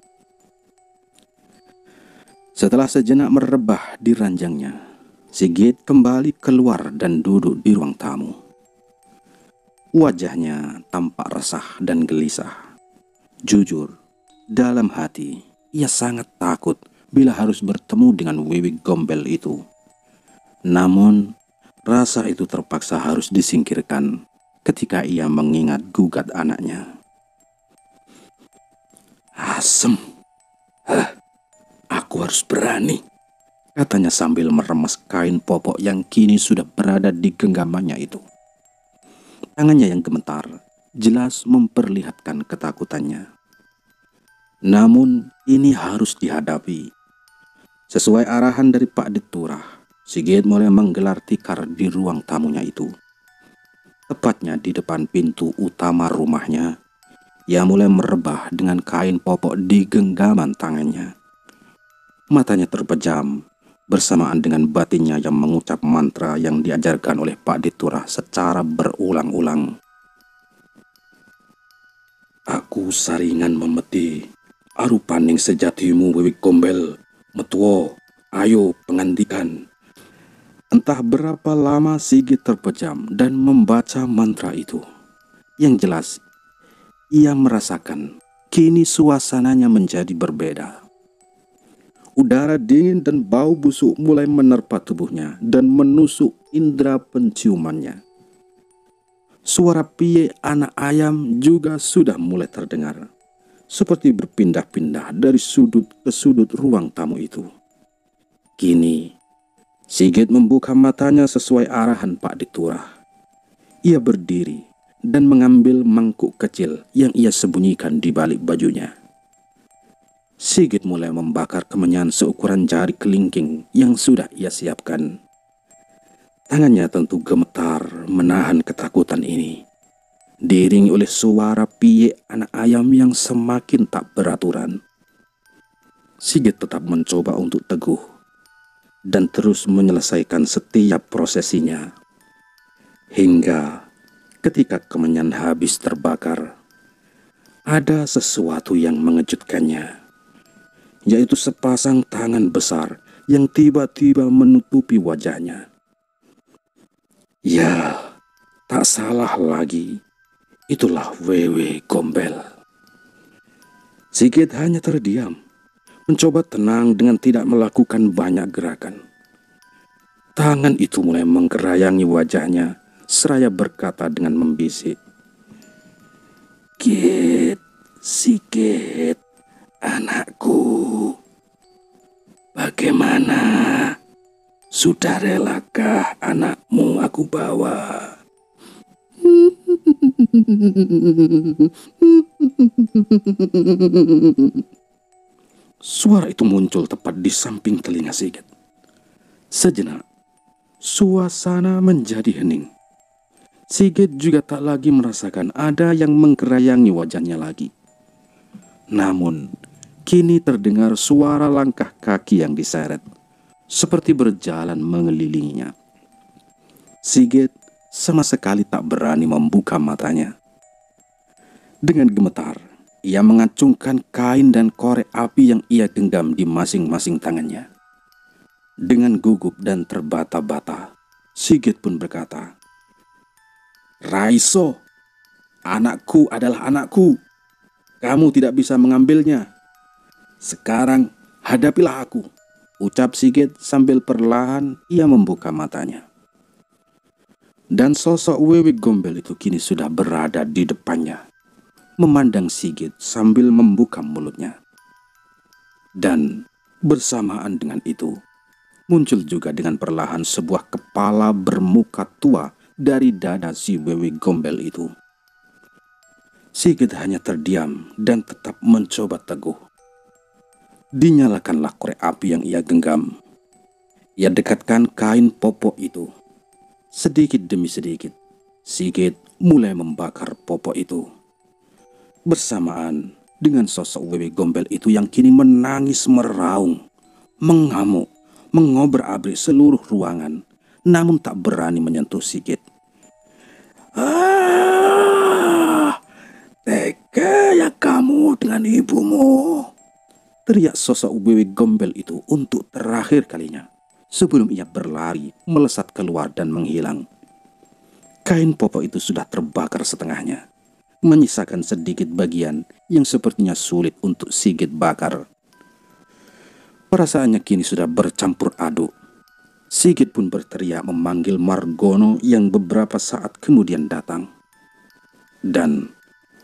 Setelah sejenak merebah di ranjangnya, Sigit kembali keluar dan duduk di ruang tamu. Wajahnya tampak resah dan gelisah. Jujur, dalam hati ia sangat takut bila harus bertemu dengan Wewe Gombel itu. Namun, rasa itu terpaksa harus disingkirkan ketika ia mengingat Gugat anaknya. "Asem, aku harus berani," katanya sambil meremas kain popok yang kini sudah berada di genggamannya itu. Tangannya yang gemetar jelas memperlihatkan ketakutannya. Namun ini harus dihadapi. Sesuai arahan dari Pak Diturah, Sigit mulai menggelar tikar di ruang tamunya itu. Tepatnya di depan pintu utama rumahnya, ia mulai merebah dengan kain popok di genggaman tangannya. Matanya terpejam bersamaan dengan batinnya yang mengucap mantra yang diajarkan oleh Pak Diturah secara berulang-ulang. "Aku saringan memeti, arupaning sejatimu Wewe Gombel, metuo, ayo pengantikan." Entah berapa lama Sigit terpejam dan membaca mantra itu. Yang jelas, ia merasakan kini suasananya menjadi berbeda. Udara dingin dan bau busuk mulai menerpa tubuhnya dan menusuk indera penciumannya. Suara piye anak ayam juga sudah mulai terdengar, seperti berpindah-pindah dari sudut ke sudut ruang tamu itu. Kini, Sigit membuka matanya sesuai arahan Pak Diturah. Ia berdiri dan mengambil mangkuk kecil yang ia sembunyikan di balik bajunya. Sigit mulai membakar kemenyan seukuran jari kelingking yang sudah ia siapkan. Tangannya tentu gemetar menahan ketakutan ini, diiringi oleh suara piye anak ayam yang semakin tak beraturan. Sigit tetap mencoba untuk teguh dan terus menyelesaikan setiap prosesinya. Hingga ketika kemenyan habis terbakar, ada sesuatu yang mengejutkannya, yaitu sepasang tangan besar yang tiba-tiba menutupi wajahnya. Ya, tak salah lagi, itulah Wewe Gombel. Sigit hanya terdiam, mencoba tenang dengan tidak melakukan banyak gerakan. Tangan itu mulai menggerayangi wajahnya seraya berkata dengan membisik, "Git, Sigit, anakku, bagaimana? Sudah relakah anakmu aku bawa?" Suara itu muncul tepat di samping telinga Sigit. Sejenak, suasana menjadi hening. Sigit juga tak lagi merasakan ada yang menggerayangi wajahnya lagi. Namun, kini terdengar suara langkah kaki yang diseret, seperti berjalan mengelilinginya. Sigit sama sekali tak berani membuka matanya. Dengan gemetar, ia mengacungkan kain dan korek api yang ia genggam di masing-masing tangannya. Dengan gugup dan terbata-bata, Sigit pun berkata, "Raiso, anakku adalah anakku. Kamu tidak bisa mengambilnya. Sekarang hadapilah aku," ucap Sigit sambil perlahan ia membuka matanya. Dan sosok Wewe Gombel itu kini sudah berada di depannya, memandang Sigit sambil membuka mulutnya. Dan bersamaan dengan itu, muncul juga dengan perlahan sebuah kepala bermuka tua dari dada si Wewe Gombel itu. Sigit hanya terdiam dan tetap mencoba teguh. Dinyalakanlah korek api yang ia genggam. Ia dekatkan kain popok itu. Sedikit demi sedikit, Sigit mulai membakar popok itu. Bersamaan dengan sosok Wewe Gombel itu yang kini menangis meraung, mengamuk, mengobrak-abrik seluruh ruangan, namun tak berani menyentuh Sigit. "Ah, tega ya kamu dengan ibumu!" teriak sosok Wewe Gombel itu untuk terakhir kalinya, sebelum ia berlari melesat keluar dan menghilang. Kain popok itu sudah terbakar setengahnya, menyisakan sedikit bagian yang sepertinya sulit untuk Sigit bakar. Perasaannya kini sudah bercampur aduk. Sigit pun berteriak memanggil Margono yang beberapa saat kemudian datang. Dan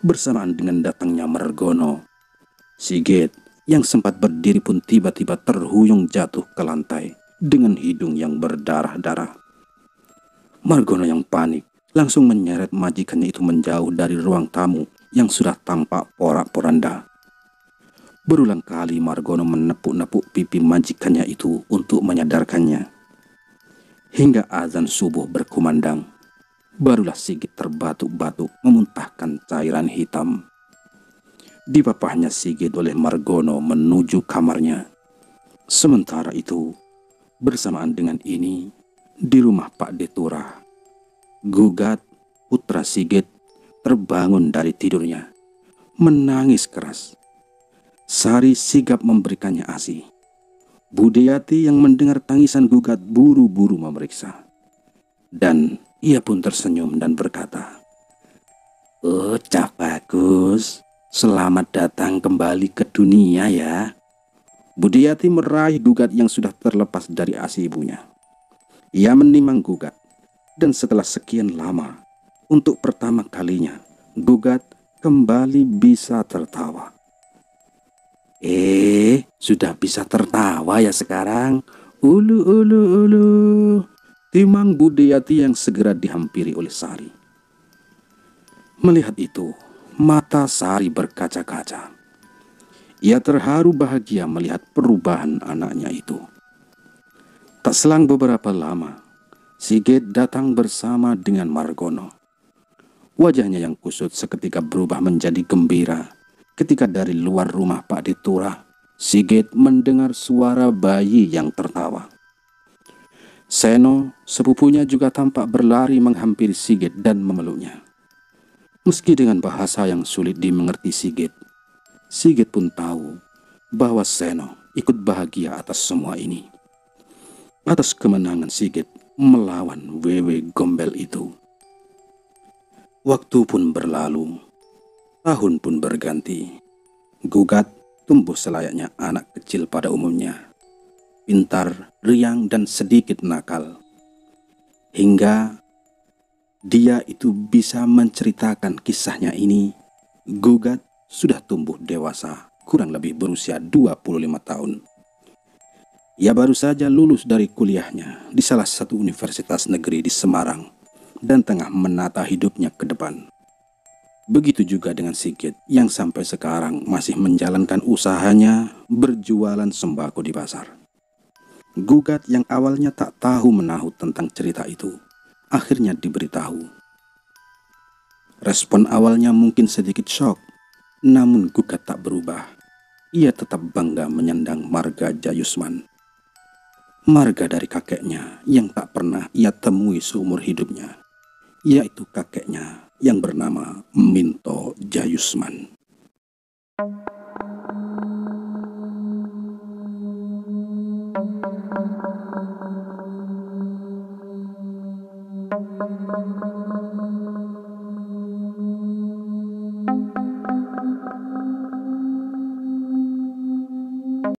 bersamaan dengan datangnya Margono, Sigit yang sempat berdiri pun tiba-tiba terhuyung jatuh ke lantai dengan hidung yang berdarah-darah. Margono yang panik langsung menyeret majikannya itu menjauh dari ruang tamu yang sudah tampak porak-poranda. Berulang kali Margono menepuk-nepuk pipi majikannya itu untuk menyadarkannya. Hingga azan subuh berkumandang, barulah Sigit terbatuk-batuk memuntahkan cairan hitam. Dipapahnya Sigit oleh Margono menuju kamarnya. Sementara itu, bersamaan dengan ini, di rumah Pak Detura, Gugat, putra Sigit, terbangun dari tidurnya, menangis keras. Sari sigap memberikannya ASI. Budayati yang mendengar tangisan Gugat buru-buru memeriksa. Dan ia pun tersenyum dan berkata, "Oh, Cak Bagus, selamat datang kembali ke dunia ya." Budayati meraih Gugat yang sudah terlepas dari ASI ibunya. Ia menimang Gugat, dan setelah sekian lama, untuk pertama kalinya, Gugat kembali bisa tertawa. Sudah bisa tertawa ya sekarang? Ulu ulu ulu, timang Budayati yang segera dihampiri oleh Sari. Melihat itu, mata Sari berkaca-kaca. Ia terharu bahagia melihat perubahan anaknya itu. Tak selang beberapa lama, Sigit datang bersama dengan Margono. Wajahnya yang kusut seketika berubah menjadi gembira ketika dari luar rumah Pak Detura, Sigit mendengar suara bayi yang tertawa. Seno, sepupunya juga tampak berlari menghampiri Sigit dan memeluknya. Meski dengan bahasa yang sulit dimengerti Sigit, Sigit pun tahu bahwa Seno ikut bahagia atas semua ini. Atas kemenangan Sigit melawan Wewe Gombel itu. Waktu pun berlalu, tahun pun berganti. Gugat tumbuh selayaknya anak kecil pada umumnya. Pintar, riang, dan sedikit nakal. Hingga dia itu bisa menceritakan kisahnya ini, Gugat sudah tumbuh dewasa, kurang lebih berusia 25 tahun. Ia baru saja lulus dari kuliahnya di salah satu universitas negeri di Semarang dan tengah menata hidupnya ke depan. Begitu juga dengan Sigit yang sampai sekarang masih menjalankan usahanya berjualan sembako di pasar. Gugat yang awalnya tak tahu menahu tentang cerita itu, akhirnya diberitahu. Respon awalnya mungkin sedikit syok, namun Gugat tak berubah. Ia tetap bangga menyandang marga Jayusman. Marga dari kakeknya yang tak pernah ia temui seumur hidupnya, yaitu kakeknya yang bernama Minto Jayusman.